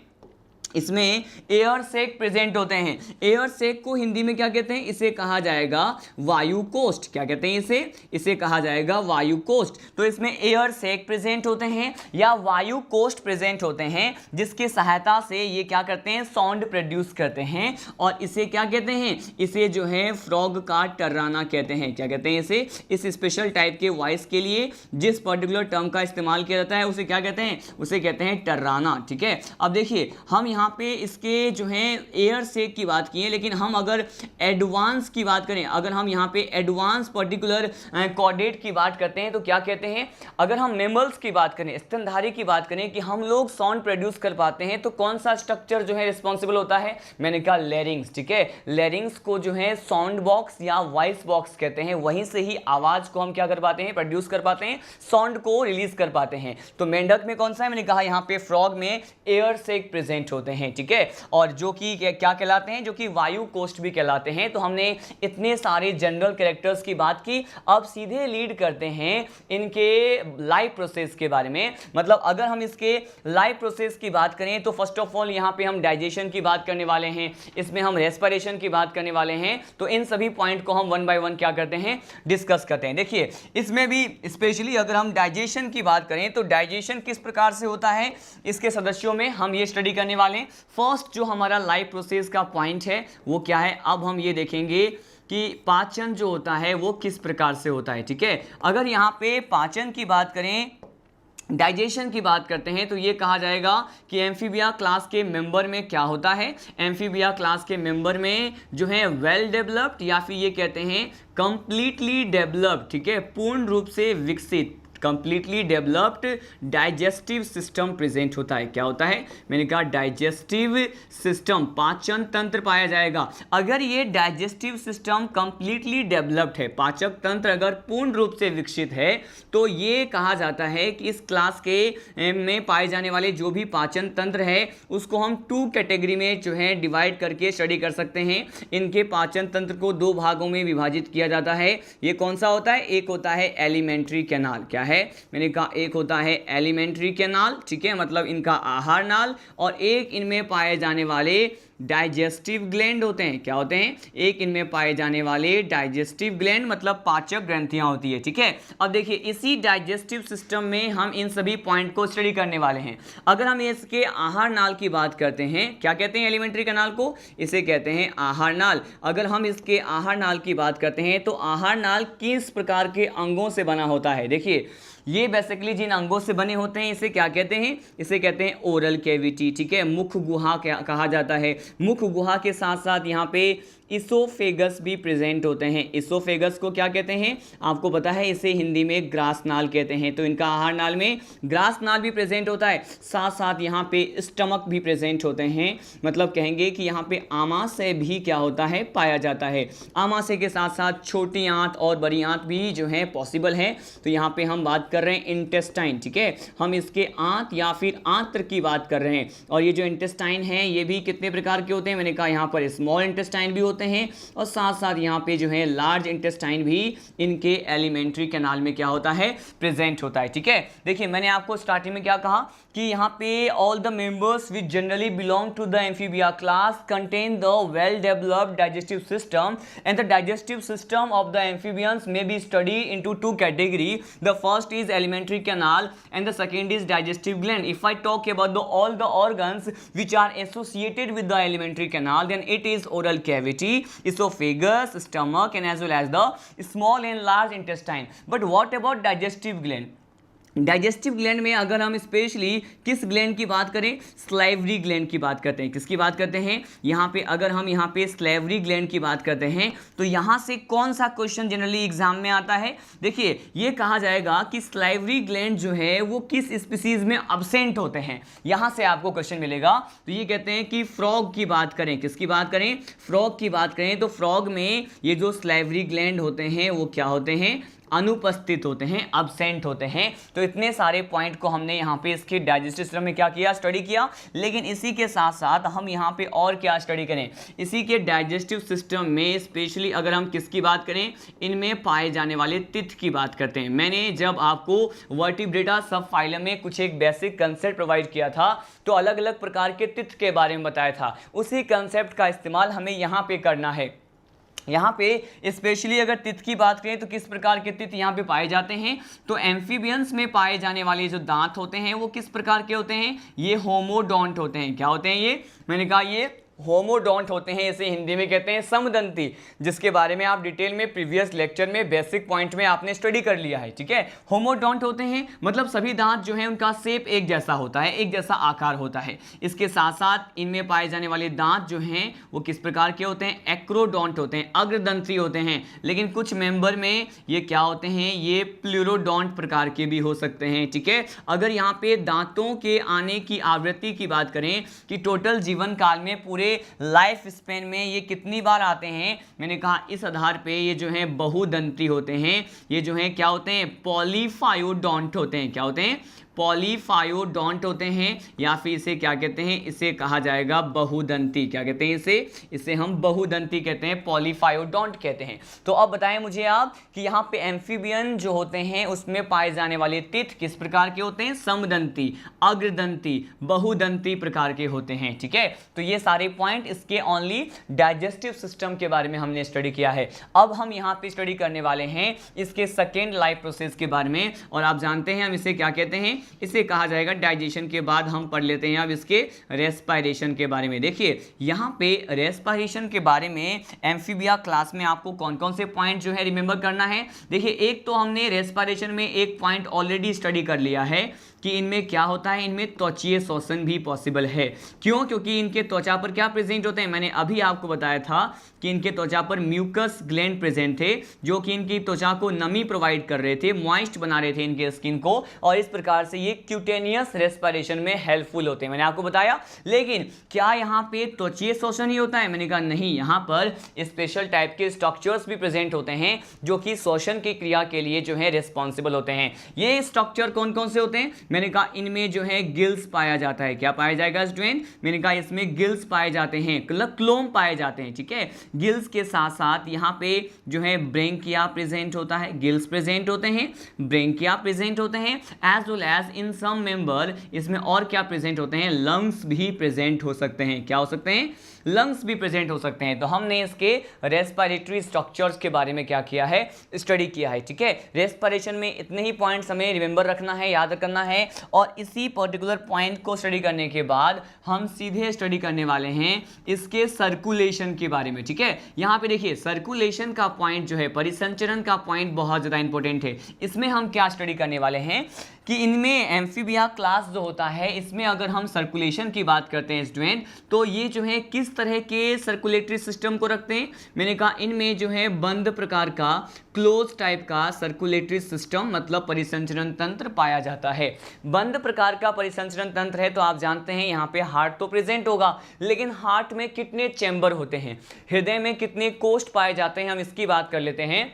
इसमें एयर सेक प्रेजेंट होते हैं। एयर सेक को हिंदी में क्या कहते हैं, इसे कहा जाएगा वायु कोष्ठ। क्या कहते हैं इसे कहा जाएगा वायु कोष्ठ। तो इसमें एयर सेक प्रेजेंट होते हैं या वायु कोष्ठ प्रेजेंट होते हैं, जिसकी सहायता से ये क्या करते हैं, साउंड प्रोड्यूस करते हैं। और इसे क्या कहते हैं, इसे जो है फ्रॉग का टर्राना कहते हैं। क्या कहते हैं इसे, इस स्पेशल टाइप के वॉइस के लिए जिस पर्टिकुलर टर्म का इस्तेमाल किया जाता है उसे क्या कहते हैं, उसे कहते हैं टर्राना। ठीक है, अब देखिए हम यहाँ पे इसके जो है एयर सेक की बात की है, लेकिन हम अगर एडवांस की बात करें, अगर हम यहाँ पे एडवांस पर्टिकुलर कॉर्डेट की बात करते हैं तो क्या कहते हैं, अगर हम मेमल्स की बात करें, स्तनधारी की बात करें कि हम लोग साउंड प्रोड्यूस कर पाते हैं, तो कौन सा स्ट्रक्चर जो है रिस्पॉन्सिबल होता है, मैंने कहा लैरिंग्स। ठीक है, लैरिंग्स को जो है साउंड बॉक्स या वॉइस बॉक्स कहते हैं, वहीं से ही आवाज को हम क्या कर पाते हैं, प्रोड्यूस कर पाते हैं, साउंड को रिलीज कर पाते हैं। तो मेंढक में कौन सा है, मैंने कहा यहाँ पे फ्रॉग में एयर सेक प्रेजेंट होते हैं। ठीक है, और जो कि क्या कहलाते हैं, जो कि वायु कोष्ठ भी कहलाते हैं। तो हमने इतने सारे जनरल कैरेक्टर्स की बात की, अब सीधे लीड करते हैं इनके लाइफ प्रोसेस के बारे में। मतलब अगर हम इसके लाइफ प्रोसेस की बात करें तो फर्स्ट ऑफ ऑल यहाँ पे हम डाइजेशन की बात करने वाले हैं, इसमें हम रेस्पिरेशन की बात करने वाले हैं। तो इन सभी पॉइंट को हम वन बाय वन क्या करते हैं, डिस्कस करते हैं। देखिए इसमें भी स्पेशली अगर हम डाइजेशन की बात करें तो डाइजेशन किस प्रकार से होता है, इसके सदस्यों में हम ये स्टडी करने वाले हैं। फर्स्ट जो हमारा लाइफ प्रोसेस का पॉइंट है वो क्या है, अब हम ये देखेंगे कि पाचन जो होता है वो किस प्रकार से होता है। ठीक है, अगर यहाँ पे पाचन की बात करें, डाइजेशन की बात करते हैं, तो ये कहा जाएगा कि एम्फीबिया क्लास के मेंबर में क्या होता है, एम्फीबिया क्लास के मेंबर में जो है वेल डेवलप्ड या फिर ये कहते हैं कंप्लीटली डेवलप्ड, ठीक है, पूर्ण रूप से विकसित, completely developed digestive system present होता है। क्या होता है? मैंने कहा डाइजेस्टिव सिस्टम, पाचन तंत्र पाया जाएगा। अगर ये डाइजेस्टिव सिस्टम कंप्लीटली डेवलप्ड है, पाचक तंत्र अगर पूर्ण रूप से विकसित है, तो ये कहा जाता है कि इस क्लास के में पाए जाने वाले जो भी पाचन तंत्र है उसको हम 2 कैटेगरी में जो है डिवाइड करके स्टडी कर सकते हैं। इनके पाचन तंत्र को 2 भागों में विभाजित किया जाता है। ये कौन सा होता है? एक होता है एलिमेंट्री कैनाल। क्या है? मैंने कहा एक होता है एलिमेंट्री कैनाल, ठीक है, मतलब इनका आहार नाल, और एक इनमें पाए जाने वाले डाइजेस्टिव ग्लैंड होते हैं। क्या होते हैं? एक इनमें पाए जाने वाले डाइजेस्टिव ग्लैंड मतलब पाचक ग्रंथियां होती है, ठीक है। अब देखिए इसी डाइजेस्टिव सिस्टम में हम इन सभी पॉइंट को स्टडी करने वाले हैं। अगर हम इसके आहार नाल की बात करते हैं, क्या कहते हैं एलिमेंट्री कैनाल को? इसे कहते हैं आहार नाल। अगर हम इसके आहार नाल की बात करते हैं तो आहार नाल किस प्रकार के अंगों से बना होता है? देखिए ये बेसिकली जिन अंगों से बने होते हैं इसे क्या कहते हैं? इसे कहते हैं ओरल कैविटी, ठीक है, मुख गुहा कहा जाता है। मुख गुहा के साथ साथ यहाँ पे इसोफेगस भी प्रेजेंट होते हैं। इसोफेगस को क्या कहते हैं? आपको पता है, इसे हिंदी में ग्रास नाल कहते हैं। तो इनका आहार नाल में ग्रास नाल भी प्रेजेंट होता है, साथ साथ यहाँ पे स्टमक भी प्रेजेंट होते हैं। मतलब कहेंगे कि यहाँ पे आमाशय भी क्या होता है? पाया जाता है। आमाशय के साथ साथ छोटी आंत और बड़ी आंत भी जो है पॉसिबल है। तो यहाँ पे हम बात कर रहे हैं इंटेस्टाइन, ठीक है, हम इसके आंत या फिर आंत्र की बात कर रहे हैं। और ये जो इंटेस्टाइन है ये भी कितने प्रकार के होते हैं? मैंने कहा यहाँ पर स्मॉल इंटेस्टाइन भी होते हैं और साथ साथ यहाँ पे जो है लार्ज इंटेस्टाइन भी इनके एलिमेंट्री कैनाल में क्या होता है? प्रेजेंट होता है, ठीक है। देखिए मैंने आपको स्टार्टिंग में क्या कहा कि यहाँ पे all the members which generally belong to the amphibia class contain the well developed digestive system and the digestive system of the amphibians may be studied into 2 category. The first is alimentary canal and the second is digestive gland. If I talk about all the organs which are associated with the alimentary canal, then it is oral cavity, esophagus, stomach, and as well as the small and large intestine. But what about digestive gland? Digestive gland में अगर हम specially किस gland की बात करें? Salivary gland की बात करते हैं। किसकी बात करते हैं? यहाँ पे अगर हम यहाँ पे स्लाइवरी ग्लैंड की बात करते हैं तो यहाँ से कौन सा क्वेश्चन जनरली एग्जाम में आता है? देखिए ये कहा जाएगा कि स्लाइवरी ग्लैंड जो है वो किस स्पीसीज में अब्सेंट होते हैं, यहाँ से आपको क्वेश्चन मिलेगा। तो ये कहते हैं कि फ्रॉग की बात करें, किसकी बात करें? फ्रॉग की बात करें तो फ्रॉग में ये जो स्लाइवरी ग्लैंड होते हैं वो क्या होते हैं? अनुपस्थित होते हैं, अब्सेंट होते हैं। तो इतने सारे पॉइंट को हमने यहाँ पे इसके डाइजेस्टिव सिस्टम में क्या किया? स्टडी किया। लेकिन इसी के साथ साथ हम यहाँ पे और क्या स्टडी करें? इसी के डाइजेस्टिव सिस्टम में स्पेशली अगर हम किसकी बात करें? इनमें पाए जाने वाले तित्थ की बात करते हैं। मैंने जब आपको वर्टिब्रेटा सब फाइलम में कुछ एक बेसिक कंसेप्ट प्रोवाइड किया था तो अलग अलग प्रकार के तित्थ के बारे में बताया था, उसी कंसेप्ट का इस्तेमाल हमें यहाँ पे करना है। यहाँ पे स्पेशली अगर तित्थ की बात करें तो किस प्रकार के तित्थ यहाँ पे पाए जाते हैं? तो एम्फीबियंस में पाए जाने वाले जो दांत होते हैं वो किस प्रकार के होते हैं? ये होमोडोंट होते हैं। क्या होते हैं ये? मैंने कहा ये होमोडोंट होते हैं। इसे हिंदी में कहते हैं समदंती, जिसके बारे में आप डिटेल में प्रीवियस लेक्चर में बेसिक पॉइंट में आपने स्टडी कर लिया है, ठीक है। होमोडोंट होते हैं मतलब सभी दांत जो है उनका शेप एक जैसा होता है, एक जैसा आकार होता है। इसके साथ साथ इनमें पाए जाने वाले दांत जो हैं वो किस प्रकार के होते हैं? एक्रोडोंट होते हैं, अग्रदंत्री होते हैं। लेकिन कुछ मेंबर में ये क्या होते हैं? ये प्लूरोडोंट प्रकार के भी हो सकते हैं, ठीक है। अगर यहाँ पे दांतों के आने की आवृत्ति की बात करें कि टोटल जीवन काल में पूरे लाइफ स्पेन में ये कितनी बार आते हैं, मैंने कहा इस आधार पे ये जो है बहुदंती होते हैं। ये जो है क्या होते हैं? पॉलीफायोडोंट होते हैं। क्या होते हैं? पॉलीफायोडोंट होते हैं, या फिर इसे क्या कहते हैं? इसे कहा जाएगा बहुदंती। क्या कहते हैं इसे हम बहुदंती कहते हैं, पॉलीफायोडोंट कहते हैं। तो अब बताएं मुझे आप कि यहाँ पे एम्फीबियन जो होते हैं उसमें पाए जाने वाले तित्थ किस प्रकार के होते हैं? समदंती, अग्रदंती, बहुदंती प्रकार के होते हैं, ठीक है। तो ये सारे पॉइंट इसके ओनली डाइजेस्टिव सिस्टम के बारे में हमने स्टडी किया है। अब हम यहाँ पे स्टडी करने वाले हैं इसके सेकेंड लाइफ प्रोसेस के बारे में, और आप जानते हैं हम इसे क्या कहते हैं? इसे कहा जाएगा डाइजेशन। के बाद हम पढ़ लेते हैं अब इसके रेस्पिरेशन के बारे में। देखिए यहाँ पे रेस्पिरेशन के बारे में एम्फीबिया क्लास में आपको कौन कौन से पॉइंट जो है रिमेंबर करना है। देखिए एक तो हमने रेस्पिरेशन में एक पॉइंट ऑलरेडी स्टडी कर लिया है कि इनमें क्या होता है, इनमें त्वचीय श्वसन भी पॉसिबल है। क्यों? क्योंकि इनके त्वचा पर क्या प्रेजेंट होते हैं, मैंने अभी आपको बताया था कि इनके त्वचा पर म्यूकस ग्लैंड प्रेजेंट थे जो कि इनकी त्वचा को नमी प्रोवाइड कर रहे थे, मॉइस्ट बना रहे थे इनके स्किन को, और इस प्रकार से ये क्यूटेनियस रेस्पिरेशन में हेल्पफुल होते हैं, मैंने आपको बताया। लेकिन क्या यहाँ पे त्वचीय श्वसन ही होता है? मैंने कहा नहीं, यहाँ पर स्पेशल टाइप के स्ट्रक्चर्स भी प्रेजेंट होते हैं जो कि श्वसन की क्रिया के लिए जो है रिस्पॉन्सिबल होते हैं। ये स्ट्रक्चर कौन कौन से होते हैं? मैंने कहा इनमें जो है गिल्स पाया जाता है। क्या पाया जाएगा स्टूडेंट? मैंने कहा इसमें गिल्स पाए जाते हैं, क्लोम पाए जाते हैं, ठीक है। गिल्स के साथ साथ यहाँ पे जो है ब्रेंकिया प्रेजेंट होता है, गिल्स प्रेजेंट होते हैं, ब्रेंकिया प्रेजेंट होते हैं, as well as in some member इसमें और क्या प्रेजेंट होते हैं, लंग्स भी प्रेजेंट हो सकते हैं। क्या हो सकते हैं? लंग्स भी प्रेजेंट हो सकते हैं। तो हमने इसके रेस्पिरेटरी स्ट्रक्चर्स के बारे में क्या किया है, स्टडी किया है, ठीक है। रेस्पिरेशन में इतने ही पॉइंट्स हमें रिमेंबर रखना है, याद करना है, और इसी पर्टिकुलर पॉइंट को स्टडी करने के बाद हम सीधे स्टडी करने वाले हैं इसके सर्कुलेशन के बारे में, ठीक है। यहाँ पे देखिए सर्कुलेशन का पॉइंट जो है, परिसंचरण का पॉइंट बहुत ज़्यादा इंपॉर्टेंट है। इसमें हम क्या स्टडी करने वाले हैं कि इनमें एम्फीबिया क्लास जो होता है इसमें अगर हम सर्कुलेशन की बात करते हैं स्टूडेंट, तो ये जो है किस तरह के सर्कुलेटरी सिस्टम को रखते हैं। मैंने कहा इनमें जो है बंद प्रकार का, क्लोज टाइप का सर्कुलेटरी सिस्टम मतलब परिसंचरण तंत्र पाया जाता है। बंद प्रकार का परिसंचरण तंत्र है तो आप जानते हैं यहाँ पे हार्ट तो प्रेजेंट होगा, लेकिन हार्ट में कितने चैम्बर होते हैं, हृदय में कितने कोष्ठ पाए जाते हैं, हम इसकी बात कर लेते हैं।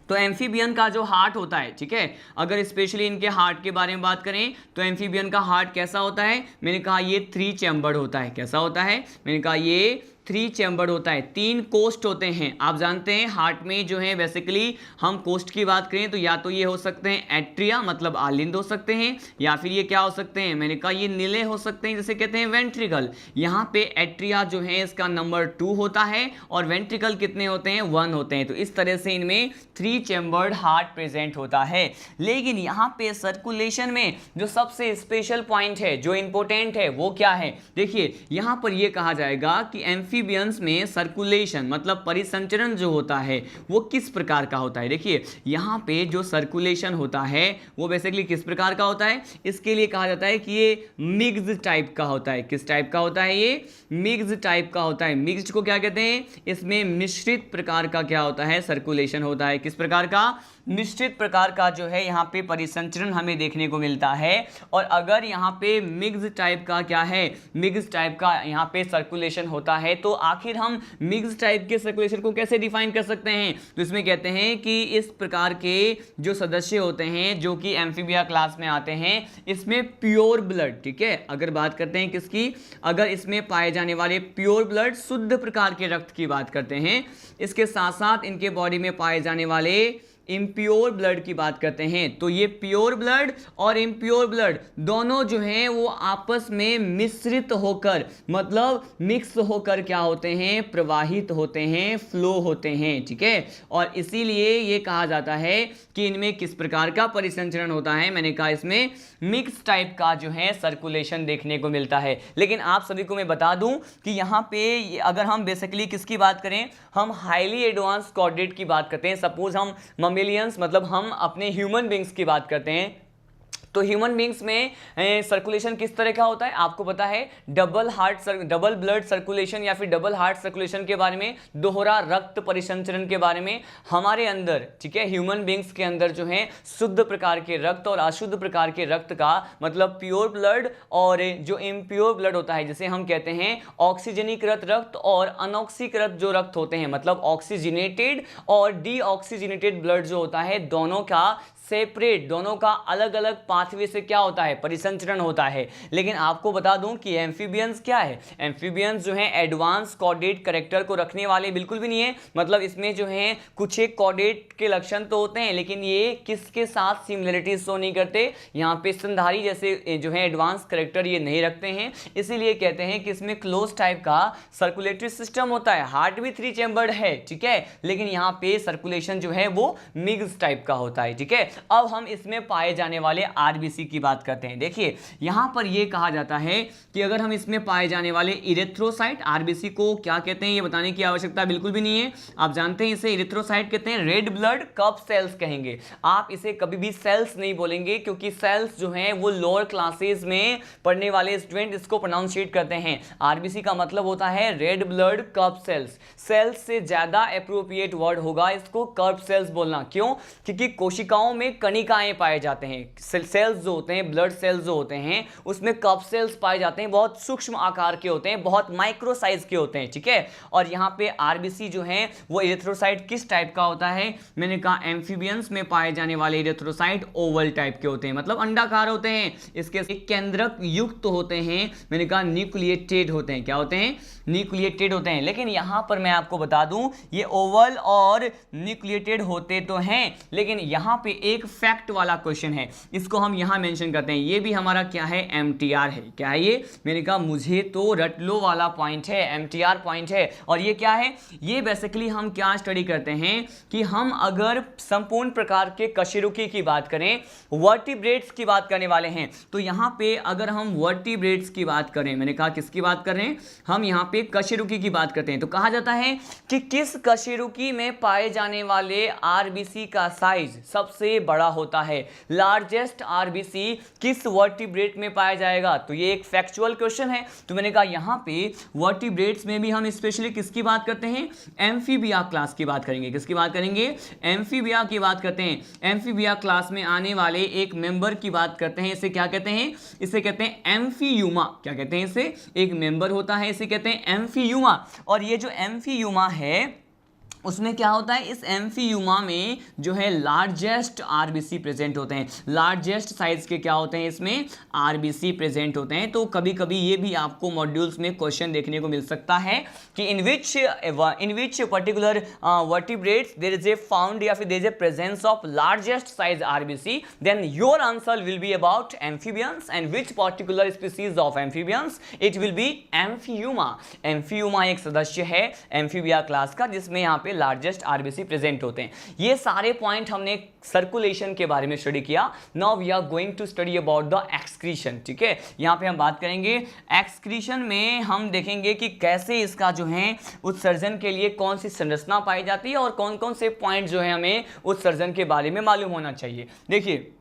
तो एम्फीबियन का जो हार्ट होता है, ठीक है, अगर स्पेशली इनके हार्ट के बारे में बात करें तो एम्फीबियन का हार्ट कैसा होता है? मैंने कहा ये 3 चैम्बर्ड होता है। कैसा होता है? मैंने कहा ये 3 चैम्बर्ड होता है, 3 कोष्ठ होते हैं। आप जानते हैं हार्ट में जो है बेसिकली हम कोष्ठ की बात करें तो या तो ये हो सकते हैं एट्रिया मतलब आलिंद हो सकते हैं, या फिर ये क्या हो सकते हैं, मैंने कहा ये नीले हो सकते हैं, जैसे कहते हैं वेंट्रिकल। यहाँ पे एट्रिया जो है इसका नंबर 2 होता है और वेंट्रिकल कितने होते हैं? 1 होते हैं। तो इस तरह से इनमें 3 चैम्बर्ड हार्ट प्रेजेंट होता है। लेकिन यहाँ पे सर्कुलेशन में जो सबसे स्पेशल पॉइंट है, जो इंपॉर्टेंट है, वो क्या है? देखिए यहाँ पर यह कहा जाएगा कि एम्फीबियंस में सर्कुलेशन मतलब परिसंचरण जो होता है वो किस प्रकार का होता है। देखिए यहाँ पे जो सर्कुलेशन होता है वो बेसिकली किस प्रकार का होता है, इसके लिए कहा जाता है कि ये मिक्स्ड टाइप का होता है। किस टाइप का होता है? ये मिक्स्ड टाइप का होता है। मिक्स्ड को क्या कहते हैं? इसमें मिश्रित प्रकार का क्या होता है? सर्कुलेशन होता है। किस प्रकार का? मिश्रित प्रकार का जो है यहाँ पे परिसंचरण हमें देखने को मिलता है। और अगर यहाँ पे मिक्स्ड टाइप का क्या है, मिक्स्ड टाइप का यहाँ पे सर्कुलेशन होता है, तो आखिर हम मिक्स्ड टाइप के सर्कुलेशन को कैसे डिफाइन कर सकते हैं? तो इसमें कहते हैं कि इस प्रकार के जो सदस्य होते हैं जो कि एम्फीबिया क्लास में आते हैं, इसमें प्योर ब्लड, ठीक है, अगर बात करते हैं किसकी, अगर इसमें पाए जाने वाले प्योर ब्लड शुद्ध प्रकार के रक्त की बात करते हैं, इसके साथ साथ इनके बॉडी में पाए जाने वाले इम्प्योर ब्लड की बात करते हैं, तो ये प्योर ब्लड और इम्प्योर ब्लड दोनों जो हैं वो आपस में मिश्रित होकर मतलब मिक्स होकर क्या होते हैं? प्रवाहित होते हैं, फ्लो होते हैं, ठीक है। और इसीलिए ये कहा जाता है कि इनमें किस प्रकार का परिसंचरण होता है। मैंने कहा इसमें मिक्स टाइप का जो है सर्कुलेशन देखने को मिलता है। लेकिन आप सभी को मैं बता दूं कि यहाँ पे अगर हम बेसिकली किसकी बात करें, हम हाईली एडवांस कॉर्डेट की बात करते हैं। सपोज हम ममेलियंस मतलब हम अपने ह्यूमन बींग्स की बात करते हैं, तो ह्यूमन बींग्स में सर्कुलेशन किस तरह का होता है आपको पता है? डबल ब्लड सर्कुलेशन या फिर डबल हार्ट सर्कुलेशन के बारे में, दोहरा रक्त परिसंचरण के बारे में हमारे अंदर, ठीक है, ह्यूमन बींग्स के अंदर जो है शुद्ध प्रकार के रक्त और अशुद्ध प्रकार के रक्त का मतलब प्योर ब्लड और जो इम्प्योर ब्लड होता है, जिसे हम कहते हैं ऑक्सीजनीकृत रक्त और अनऑक्सीकृत जो रक्त होते हैं, मतलब ऑक्सीजनेटेड और डीऑक्सीजनेटेड ब्लड जो होता है, दोनों का सेपरेट, दोनों का अलग अलग पाथवे से क्या होता है? परिसंचरण होता है। लेकिन आपको बता दूं कि एम्फीबियंस क्या है, एम्फीबियंस जो है एडवांस कॉर्डेट कैरेक्टर को रखने वाले बिल्कुल भी नहीं है। मतलब इसमें जो है कुछ एक कॉर्डेट के लक्षण तो होते हैं, लेकिन ये किसके साथ सिमिलरिटीज शो नहीं करते। यहाँ पे स्तनधारी जैसे जो है एडवांस कैरेक्टर ये नहीं रखते हैं, इसीलिए कहते हैं कि इसमें क्लोज टाइप का सर्कुलेटरी सिस्टम होता है। हार्ट भी 3 चैम्बर्ड है, ठीक है, लेकिन यहाँ पे सर्कुलेशन जो है वो मिक्स टाइप का होता है, ठीक है। अब हम इसमें पाए जाने वाले आरबीसी की बात करते हैं। देखिए यहां पर यह कहा जाता है कि अगर हम इसमें पाए जाने वाले इरेथ्रोसाइट, आरबीसी को क्या कहते हैं ये बताने की आवश्यकता बिल्कुल भी नहीं है, आप जानते हैं इसे इरेथ्रोसाइट कहते हैं, रेड ब्लड कप सेल्स कहेंगे। आप इसे कभी भी सेल्स नहीं बोलेंगे क्योंकि सेल्स जो हैं वो लोअर क्लासेस में पढ़ने वाले स्टूडेंट इसको प्रोनाउंशिएट करते हैं। आरबीसी का मतलब होता है red blood cup cells. Cells से ज्यादा एप्रोप्रिएट वर्ड होगा इसको कर्व सेल्स बोलना। क्यों? क्योंकि कोशिकाओं में कणिकाएं पाए जाते हैं। सेल्स जो होते हैं, ब्लड सेल्स जो होते हैं, उसमें कप सेल्स पाए जाते हैं, बहुत सूक्ष्म आकार के होते हैं, बहुत माइक्रो साइज के होते हैं, ठीक है। और यहाँ पे आरबीसी जो है वो इरेथ्रोसाइट किस टाइप का होता है? मैंने कहा एम्फीबियंस में पाए जाने वाले इरेथ्रोसाइट ओवल टाइप के होते हैं, मतलब अंडाकार होते हैं। इसके केंद्रक युक्त होते हैं, मैंने कहा न्यूक्लिएटेड होते हैं। क्या होते हैं? न्यूक्लिएटेड होते हैं। लेकिन यहां पर मैं आपको बता दूं ये ओवल और न्यूक्लिएटेड होते तो हैं, लेकिन यहां पे एक फैक्ट वाला क्वेश्चन है, इसको हम यहां मेंशन करते हैं। ये भी हमारा क्या है? एमटीआर है। क्या है ये? मैंने कहा मुझे तो रट लो वाला पॉइंट है, एमटीआर पॉइंट है। और ये क्या है? ये बेसिकली हम क्या स्टडी करते हैं कि हम अगर संपूर्ण प्रकार के कशेरुकी की बात करें, वर्टिब्रेट्स की बात करने वाले हैं, तो यहां पे अगर हम वर्टिब्रेट्स की बात करें, मैंने कहा किसकी बात कर रहे हैं हम? यहां पे कशेरुकी की बात करते हैं। तो कहा जाता है कि किस कशेरुकी में पाए जाने वाले आरबीसी का साइज सबसे बड़ा होता है? लार्जेस्ट आरबीसी किस वर्टिब्रेट में पाया जाएगा? तो ये एक फैक्चुअल क्वेश्चन है। तो मैंने कहा यहां पे वर्टिब्रेट्स में भी हम स्पेशली किसकी बात करते हैं? एम्फीबिया क्लास की बात करेंगे। किसकी बात करेंगे? एम्फीबिया की बात करते हैं। एम्फीबिया क्लास में आने वाले एक मेंबर की बात करते हैं। इसे क्या कहते हैं? इसे कहते हैं एम्फीयूमा। क्या कहते हैं इसे? एक मेंबर होता है, इसे कहते हैं एम्फीयूमा। और ये जो एम्फीयूमा है उसमें क्या होता है? इस एम्फीयूमा में जो है लार्जेस्ट आरबीसी प्रेजेंट होते हैं। लार्जेस्ट साइज के क्या होते हैं? इसमें आरबीसी प्रेजेंट होते हैं। तो कभी कभी ये भी आपको मॉड्यूल्स में क्वेश्चन देखने को मिल सकता है कि in which particular vertebrates there is a found या फिर there is a presence of largest size RBC, then your answer will be about amphibians and which particular species of amphibians, it will be amphiuma. Amphiuma एक सदस्य है amphibia class का जिसमें यहाँ पे largest RBC present होते हैं। ये सारे पॉइंट हमने सर्कुलेशन के बारे में स्टडी किया। Now we are going to study about the excretion, ठीक है। यहां पे हम बात करेंगे एक्सक्रीशन में, हम देखेंगे कि कैसे इसका जो है उत्सर्जन के लिए कौन सी संरचना पाई जाती है और कौन कौन से पॉइंट जो है हमें उत्सर्जन के बारे में मालूम होना चाहिए। देखिए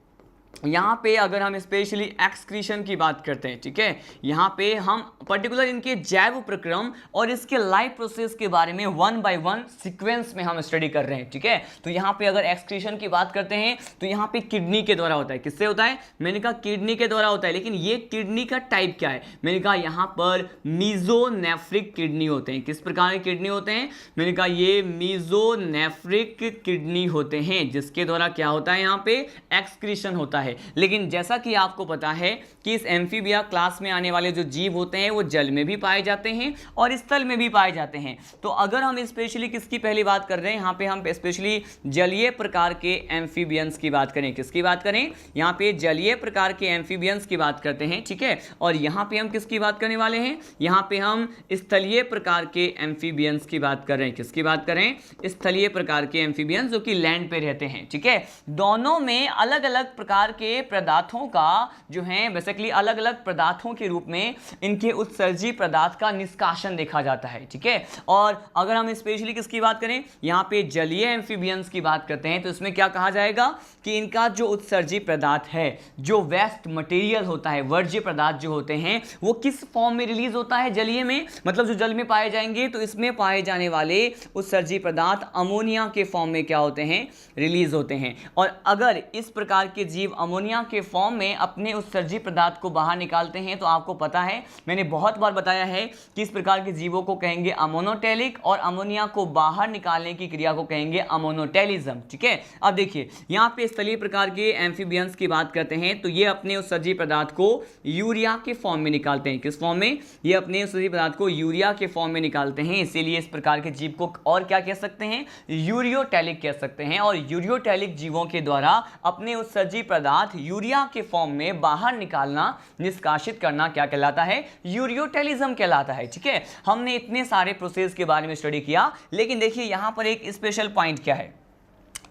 यहाँ पे अगर हम स्पेशली एक्सक्रीशन की बात करते हैं, ठीक है, यहाँ पे हम पर्टिकुलर इनके जैव प्रक्रम और इसके लाइफ प्रोसेस के बारे में वन बाय वन सीक्वेंस में हम स्टडी कर रहे हैं, ठीक है। तो यहाँ पे अगर एक्सक्रीशन की बात करते हैं तो यहाँ पे किडनी के द्वारा होता है। किससे होता है? मैंने कहा किडनी के द्वारा होता है। लेकिन ये किडनी का टाइप क्या है? मैंने कहा यहाँ पर मीजोनेफ्रिक किडनी होते हैं। किस प्रकार के किडनी होते हैं? मैंने कहा ये मीजोनेफ्रिक किडनी होते हैं, जिसके द्वारा क्या होता है? यहाँ पे एक्सक्रीशन होता है। लेकिन जैसा कि आपको पता है कि इस एम्फीबिया क्लास में आने वाले जो जीव होते हैं वो जल में भी पाए जाते हैं और स्थल में भी पाए जाते हैं। तो अगर हम स्पेशली किसकी पहली बात कर रहे हैं, यहाँ पे हम स्पेशली जलीय प्रकार के एम्फीबियंस की बात करें। किसकी बात करें? यहाँ पे जलीय प्रकार के एम्फीबियंस की बात करते हैं, ठीक है। और यहाँ पे हम किसकी बात करने वाले हैं? यहाँ पे हम स्थलीय प्रकार के एम्फीबियंस की बात कर रहे हैं। किसकी बात करें? स्थलीय प्रकार के एम्फीबियंस जो कि लैंड पे रहते हैं, ठीक है। दोनों में अलग अलग प्रकार के पदार्थों का जो है बेसिकली अलग अलग पदार्थों के रूप में इनके उत्सर्जी पदार्थ का निष्कासन देखा जाता है, ठीक है। और अगर हम स्पेशली किसकी बात करें, यहाँ पे जलीय एम्फीबियंस की बात करते हैं, तो इसमें क्या कहा जाएगा कि इनका जो उत्सर्जी पदार्थ है, जो वेस्ट मटेरियल होता है, वर्ज्य पदार्थ जो होते हैं, वो किस फॉर्म में रिलीज होता है? जलीय में, मतलब जो जल में पाए जाएंगे तो इसमें पाए जाने वाले उत्सर्जी पदार्थ अमोनिया के फॉर्म में क्या होते हैं? रिलीज होते हैं। और अगर इस प्रकार के जीव अमोनिया के फॉर्म में अपने उत्सर्जी पदार्थ को बाहर निकालते हैं तो आपको पता है, मैंने बहुत बार बताया है कि इस प्रकार के जीवों को कहेंगे अमोनोटेलिक और अमोनिया को बाहर निकालने की क्रिया को कहेंगे अमोनोटेलिज्म, ठीक है। अब देखिए यहाँ पे स्थलीय प्रकार के एम्फीबियंस की बात करते हैं तो ये अपने उत्सर्जी पदार्थ को यूरिया के फॉर्म में निकालते हैं। किस फॉर्म में? ये अपने उत्सर्जी पदार्थ को यूरिया के फॉर्म में निकालते हैं। इसीलिए इस प्रकार के जीव को और क्या कह सकते हैं? यूरियोटेलिक कह सकते हैं। और यूरियोटेलिक जीवों के द्वारा अपने उत्सर्जी पदार्थ यूरिया के फॉर्म में बाहर निकालना, निष्कासित करना क्या कहलाता है? यूरियोटेलिज्म कहलाता है, ठीक है। हमने इतने सारे प्रोसेस के बारे में स्टडी किया, लेकिन देखिए यहां पर एक स्पेशल पॉइंट क्या है,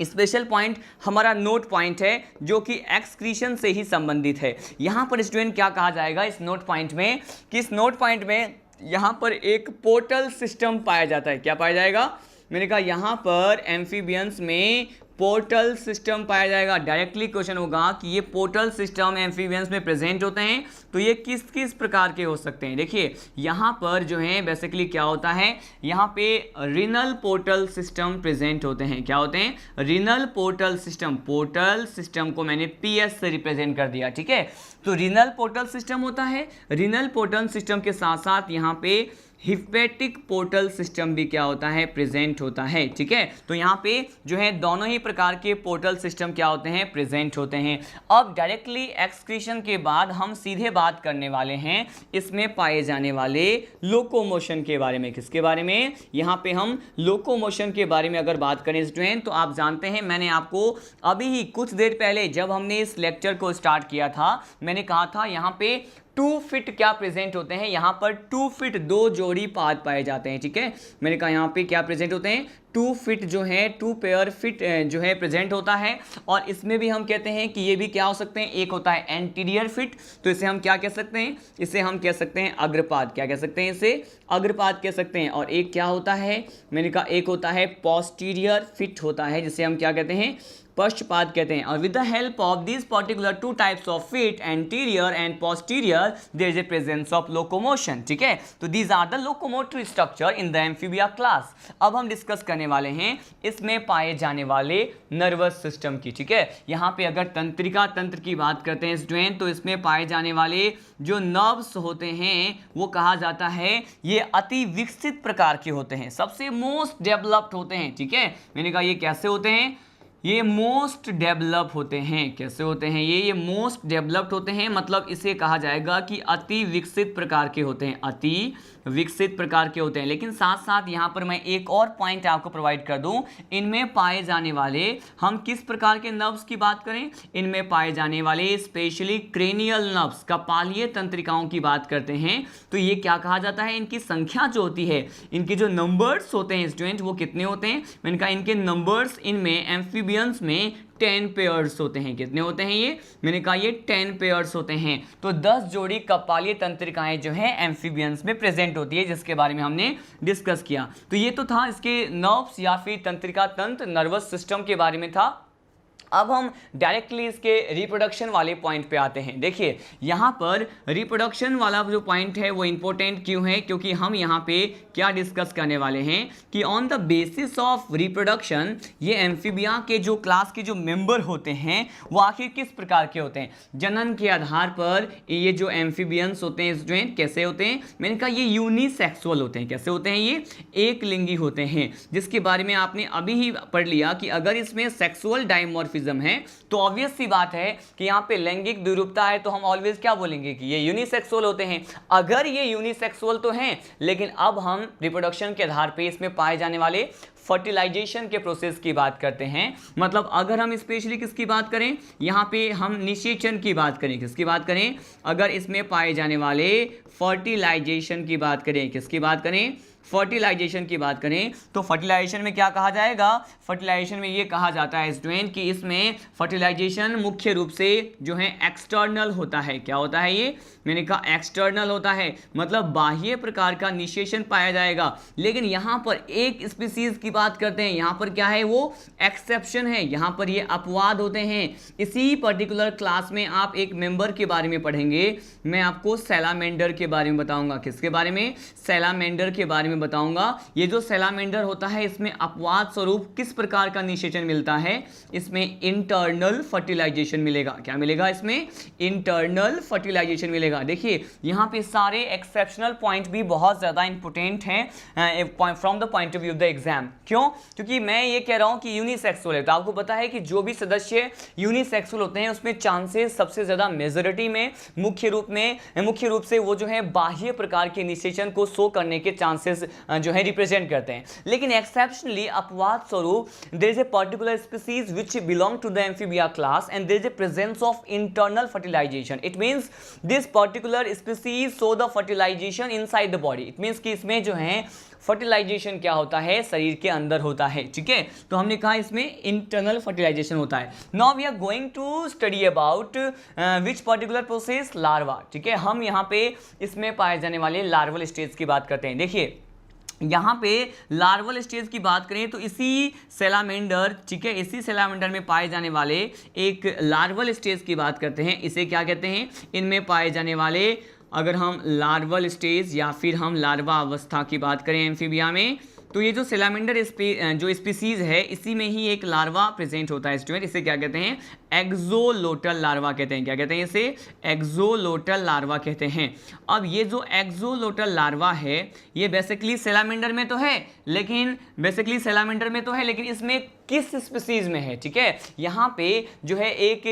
स्पेशल पॉइंट हमारा नोट पॉइंट है जो कि एक्सक्रीशन से ही संबंधित है। यहाँ पर स्टूडेंट क्या कहा जाएगा इस नोट पॉइंट में कि इस नोट पॉइंट में यहाँ पर एक पोर्टल सिस्टम पाया जाता है। क्या पाया जाएगा? मैंने कहा यहाँ पर एम्फीबियंस में पोर्टल सिस्टम पाया जाएगा। डायरेक्टली क्वेश्चन होगा कि ये पोर्टल सिस्टम एम्फीबियंस में प्रेजेंट होते हैं तो ये किस किस प्रकार के हो सकते हैं। देखिए यहाँ पर जो है बेसिकली क्या होता है, यहाँ पे रीनल पोर्टल सिस्टम प्रेजेंट होते हैं। क्या होते हैं? Renal portal system. Portal system को मैंने PS से रिप्रेजेंट कर दिया, ठीक है। तो रीनल पोर्टल सिस्टम होता है। रीनल पोर्टल सिस्टम के साथ साथ यहाँ पे हिपेटिक पोर्टल सिस्टम भी क्या होता है? प्रेजेंट होता है, ठीक है। तो यहाँ पे जो है दोनों ही प्रकार के पोर्टल सिस्टम क्या होते हैं? प्रेजेंट होते हैं। अब डायरेक्टली एक्सक्रीशन के बाद हम सीधे बात करने वाले हैं इसमें पाए जाने वाले लोकोमोशन के बारे में। किसके बारे में? यहाँ पे हम लोकोमोशन के बारे में अगर बात करें स्टूडेंट, तो आप जानते हैं मैंने आपको अभी ही कुछ देर पहले जब हमने इस लेक्चर को स्टार्ट किया था मैंने कहा था यहाँ पे 2 फीट क्या प्रेजेंट होते हैं। यहाँ पर 2 फीट 2 जोड़ी पाद पाए जाते हैं, ठीक है। मैंने कहा यहाँ पे क्या प्रेजेंट होते हैं? 2 फीट जो है 2 पेयर फिट जो है प्रेजेंट होता है। और इसमें भी हम कहते हैं कि ये भी क्या हो सकते हैं? एक होता है एंटीरियर फिट, तो इसे हम क्या कह सकते हैं? इसे हम कह सकते हैं अग्रपाद। क्या कह सकते हैं? इसे अग्रपाद कह सकते हैं। और एक क्या होता है? मैंने कहा एक होता है पोस्टीरियर फिट होता है जिसे हम क्या कहते हैं? पश्चपाद कहते हैं। और with the help of this particular 2 types of feet anterior and posterior there is a presence of locomotion, ठीक है। तो these are the locomotive structure in the amphibia class. अब हम डिस्कस करने वाले हैं इसमें पाए जाने वाले नर्वस सिस्टम की, ठीक है। यहाँ पे अगर तंत्रिका तंत्र की बात करते हैं स्टूडेंट, तो इसमें पाए जाने वाले जो नर्व्स होते हैं वो कहा जाता है ये अति विकसित प्रकार के होते हैं, सबसे मोस्ट डेवलप्ड होते हैं, ठीक है। मैंने कहा ये कैसे होते हैं? ये मोस्ट डेवलप होते हैं। कैसे होते हैं ये मोस्ट डेवलप्ड होते हैं, मतलब इसे कहा जाएगा कि अति विकसित प्रकार के होते हैं। अति विकसित प्रकार के होते हैं। लेकिन साथ साथ यहाँ पर मैं एक और पॉइंट आपको प्रोवाइड कर दूं, इनमें पाए जाने वाले हम किस प्रकार के नर्व्स की बात करें? इनमें पाए जाने वाले स्पेशली क्रेनियल नर्व्स, कपालीय तंत्रिकाओं की बात करते हैं। तो ये क्या कहा जाता है? इनकी संख्या जो होती है, इनके जो नंबर्स होते हैं स्टूडेंट वो कितने होते हैं? मैंने कहा इनके नंबर्स इनमें एम्फीबियंस में 10 पेयर्स होते हैं। कितने होते हैं ये? मैंने कहा ये 10 पेयर्स होते हैं। तो 10 जोड़ी कपालीय तंत्रिकाएं जो हैं एम्फीबियंस में प्रेजेंट होती है, जिसके बारे में हमने डिस्कस किया। तो ये तो था इसके नर्व्स या फिर तंत्रिका तंत्र, नर्वस सिस्टम के बारे में था। अब हम डायरेक्टली इसके रिप्रोडक्शन वाले पॉइंट पे आते हैं। देखिए यहाँ पर रिप्रोडक्शन वाला जो पॉइंट है वो इंपॉर्टेंट क्यों है? क्योंकि हम यहाँ पे क्या डिस्कस करने वाले हैं कि on the basis of reproduction ये एम्फीबिया के जो क्लास के जो मेंबर होते हैं वो आखिर किस प्रकार के होते हैं। जनन के आधार पर ये जो एम्फीबियंस होते हैं स्टूडेंट कैसे होते हैं? मैंने कहा ये यूनिसेक्सुअल होते हैं। कैसे होते हैं? ये एक लिंगी होते हैं, जिसके बारे में आपने अभी ही पढ़ लिया कि अगर इसमें सेक्सुअल डायमॉर्फिज्म है तो ऑब्वियस सी बात है कि यहाँ पे लैंगिक द्विरूपता है, तो हम ऑलवेज क्या बोलेंगे कि ये यूनिसेक्सुअल होते हैं। अगर ये यूनिसेक्सुअल तो हैं, लेकिन अब हम रिप्रोडक्शन के आधार पे इसमें पाए जाने वाले फर्टिलाइजेशन के प्रोसेस की बात करते हैं। मतलब अगर हम स्पेशली किसकी बात करें, यहाँ पे हम निषेचन की बात करें। किसकी बात करें? अगर इसमें पाए जाने वाले फर्टिलाइजेशन की बात करें। किसकी बात करें? फर्टिलाइजेशन की बात करें तो फर्टिलाइजेशन में क्या कहा जाएगा? फर्टिलाइजेशन में ये कहा जाता है स्टूडेंट कि इसमें फर्टिलाइजेशन मुख्य रूप से जो है एक्सटर्नल होता है। क्या होता है ये? मैंने कहा एक्सटर्नल होता है, मतलब बाह्य प्रकार का निषेचन पाया जाएगा। लेकिन यहाँ पर एक स्पीसीज की बात करते हैं, यहाँ पर क्या है? वो एक्सेप्शन है, यहाँ पर ये अपवाद होते हैं। इसी पर्टिकुलर क्लास में आप एक मेंबर के बारे में पढ़ेंगे, मैं आपको सैलामेंडर के बारे में बताऊंगा। किसके बारे में? सैलामेंडर के बारे में बताऊंगा। ये जो सैलामेंडर होता है इसमें अपवाद स्वरूप किस प्रकार का निषेचन मिलता है? इसमें इंटरनल फर्टिलाइजेशन मिलेगा। क्या मिलेगा? इसमें इंटरनल फर्टिलाइजेशन मिलेगा। देखिए यहाँ पे सारे एक्सेप्शनल पॉइंट भी बहुत ज्यादा इंपोर्टेंट हैं from the point of view of the exam. क्यों? क्योंकि मैं ये कह रहा हूं कि यूनिसेक्सुअल है, तो आपको पता है कि जो भी सदस्य यूनिसेक्सुअल होते हैं उसमें चांसेस सबसे ज्यादा मेजॉरिटी में मुख्य रूप से वो जो है बाह्य प्रकार के निषेचन को शो करने के चांसेस जो है रिप्रेजेंट करते हैं। लेकिन एक्सेप्शनली अपवाद स्वरूप there is a particular species which belong to the amphibia class and there is a presence of internal fertilization. It means this particular species show the fertilization inside the body. It means कि इसमें जो है fertilisation क्या होता है, शरीर के अंदर होता है, ठीक है। तो हमने कहा इसमें इंटरनल फर्टिलाइजेशन होता है। Now we are going to study about which particular process, larva, ठीक है। हम यहाँ पे इसमें पाए जाने वाले लार्वल स्टेज की बात करते हैं। देखिए यहाँ पे लार्वल स्टेज की बात करें तो इसी सैलामेंडर, ठीक है, इसी सैलामेंडर में पाए जाने वाले एक लार्वल स्टेज की बात करते हैं। इसे क्या कहते हैं, इनमें पाए जाने वाले, अगर हम लार्वल स्टेज या फिर हम लार्वा अवस्था की बात करें एम्फीबिया में, तो ये जो सैलामेंडर जो स्पीसीज है इसी में ही एक लार्वा प्रेजेंट होता है स्टूडेंट। इसे क्या कहते हैं, एक्सोलोटल लार्वा कहते हैं। क्या कहते हैं इसे, एक्सोलोटल लार्वा कहते हैं। अब ये जो एक्सोलोटल लार्वा है ये बेसिकली सैलामेंडर में तो है, लेकिन इसमें किस स्पीसीज में है, ठीक है। यहाँ पे जो है एक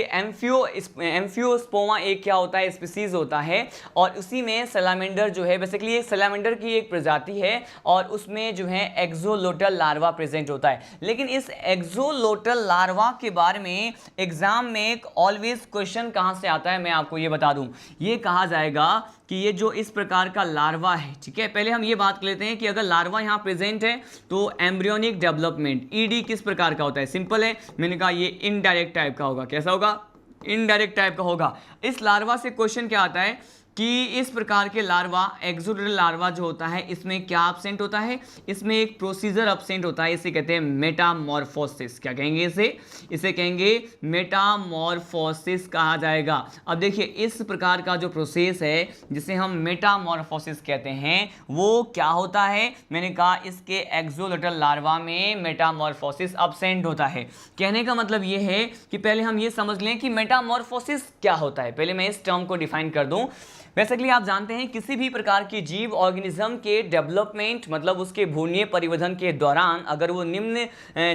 एम्फियोस्पोमा एक क्या होता है, स्पीसीज होता है, और उसी में सैलामेंडर जो है बेसिकली एक सैलामेंडर की एक प्रजाति है और उसमें जो है एक्सोलोटल लार्वा प्रेजेंट होता है। लेकिन इस एक्सोलोटल लार्वा के बारे में एग्जाम में एक ऑलवेज क्वेश्चन कहां से आता है, मैं आपको ये बता दूं। ये कहा जाएगा कि ये जो इस प्रकार का लार्वा है, ठीक है, पहले हम ये बात कर लेते हैं कि अगर लार्वा यहाँ प्रेजेंट है तो एम्ब्रियोनिक डेवलपमेंट ईडी किस प्रकार का होता है। सिंपल है, मैंने कहा ये इनडायरेक्ट टाइप का होगा। कैसा होगा, इनडायरेक्ट टाइप का होगा। इस लार्वा से क्वेश्चन क्या आता है कि इस प्रकार के लार्वा, एक्सोलोटल लार्वा जो होता है इसमें क्या एब्सेंट होता है, इसमें एक प्रोसीजर एब्सेंट होता है, इसे कहते हैं मेटामॉर्फोसिस। क्या कहेंगे इसे कहेंगे मेटामॉर्फोसिस कहा जाएगा। अब देखिए इस प्रकार का जो प्रोसेस है जिसे हम मेटामॉर्फोसिस कहते हैं वो क्या होता है, मैंने कहा इसके एक्सोलोटल लार्वा में मेटामॉर्फोसिस एब्सेंट होता है। कहने का मतलब ये है कि पहले हम ये समझ लें कि मेटामॉर्फोसिस क्या होता है। पहले मैं इस टर्म को डिफाइन कर दूं। बेसिकली आप जानते हैं किसी भी प्रकार की जीव ऑर्गेनिज्म के डेवलपमेंट मतलब उसके भ्रूणीय परिवर्धन के दौरान अगर वो निम्न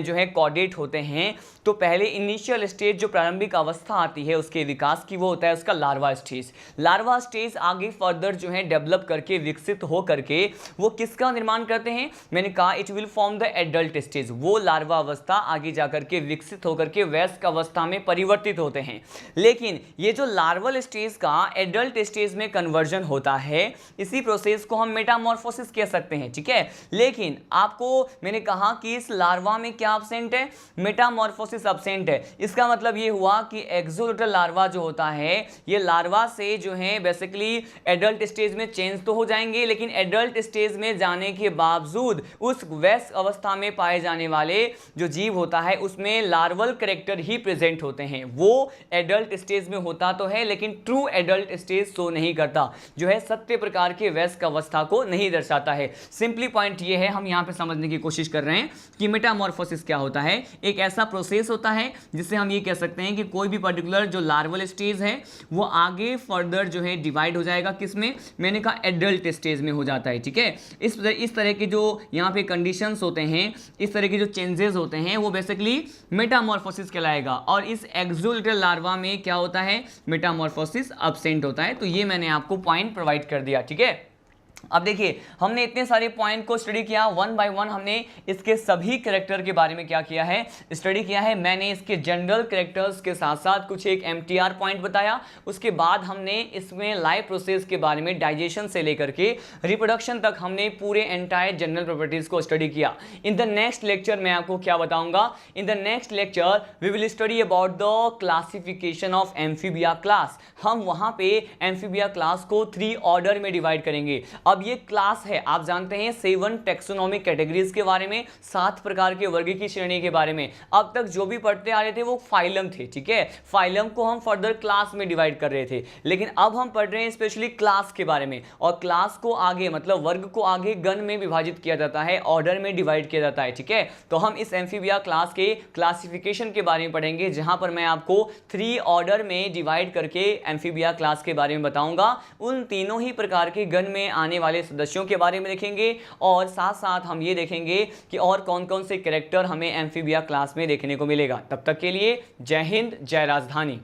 जो है कॉर्डेट होते हैं तो पहले इनिशियल स्टेज जो प्रारंभिक अवस्था आती है उसके विकास की वो होता है उसका लार्वा स्टेज। लार्वा स्टेज आगे फर्दर जो है डेवलप करके विकसित हो करके वो किसका निर्माण करते हैं, मैंने कहा it will form the adult stage. वो लार्वा अवस्था आगे जाकर के विकसित होकर के वयस्क अवस्था में परिवर्तित होते हैं। लेकिन ये जो लार्वल स्टेज का एडल्ट स्टेज में कन्वर्जन होता है इसी प्रोसेस को हम मेटामॉर्फोसिस कह सकते हैं, ठीक है। लेकिन आपको मैंने कहा कि इस लार्वा में क्या एब्सेंट है, मेटामॉर्फोसिस एब्सेंट है। इसका मतलब ये हुआ कि एक्सोलोटल लार्वा जो होता है ये लार्वा से जो है बेसिकली एडल्ट स्टेज में चेंज तो हो जाएंगे लेकिन एडल्ट स्टेज में जाने के बावजूद उस वयस्क अवस्था में पाए जाने वाले जो जीव होता है उसमें लार्वल कैरेक्टर ही प्रेजेंट होते हैं। वो एडल्ट स्टेज में होता तो है लेकिन ट्रू एडल्ट स्टेज शो नहीं करता, जो है सत्य प्रकार के वयस्क अवस्था को नहीं दर्शाता है। सिंपली पॉइंट ये है, हम यहां पे समझने की कोशिश कर रहे हैं कि मेटामॉर्फोसिस क्या होता है। एक ऐसा प्रोसेस होता है जिससे हम ये कह सकते हैं कि कोई भी पर्टिकुलर जो लार्वल स्टेज है वो आगे फर्दर जो है डिवाइड हो जाएगा किसमें, मैंने कहा एडल्ट स्टेज में हो जाता है, ठीक है। इस तरह के जो यहाँ पे कंडीशंस होते हैं, इस तरह के जो चेंजेस होते हैं वो बेसिकली मेटामॉर्फोसिस कहलाएगा। और इस एक्सोलोटल लार्वा में क्या होता है, मेटामॉर्फोसिस एब्सेंट होता है। तो ये मैंने आपको पॉइंट प्रोवाइड कर दिया, ठीक है। अब देखिए हमने इतने सारे पॉइंट को स्टडी किया, वन बाय वन हमने इसके सभी कैरेक्टर के बारे में क्या किया है, स्टडी किया है। मैंने इसके जनरल कैरेक्टर्स के साथ साथ कुछ एक एमटीआर पॉइंट बताया। उसके बाद हमने इसमें लाइफ प्रोसेस के बारे में डाइजेशन से लेकर के रिप्रोडक्शन तक हमने पूरे एंटायर जनरल प्रॉपर्टीज को स्टडी किया। इन द नेक्स्ट लेक्चर मैं आपको क्या बताऊंगा, in the next lecture we will study about the classification of amphibia class. हम वहां पे एम्फीबिया क्लास को 3 ऑर्डर में डिवाइड करेंगे। अब ये क्लास है, आप जानते हैं 7 टेक्सोनोमिक कैटेगरीज के बारे में, 7 प्रकार के वर्ग की श्रेणी के बारे में। अब तक जो भी पढ़ते आ रहे थे वो फाइलम थे, ठीक है। फाइलम को हम फर्दर क्लास में डिवाइड कर रहे थे, लेकिन अब हम पढ़ रहे हैं स्पेशली क्लास के बारे में। और क्लास को आगे मतलब वर्ग को आगे गण में विभाजित किया जाता है, ऑर्डर में डिवाइड किया जाता है, ठीक है। तो हम इस एम्फीबिया क्लास के क्लासिफिकेशन के बारे में पढ़ेंगे, जहां पर मैं आपको 3 ऑर्डर में डिवाइड करके एम्फीबिया क्लास के बारे में बताऊंगा। उन तीनों ही प्रकार के गण में आने वाले सदस्यों के बारे में देखेंगे और साथ साथ हम ये देखेंगे कि और कौन कौन से कैरेक्टर हमें एम्फीबिया क्लास में देखने को मिलेगा। तब तक के लिए जय हिंद, जय राजधानी।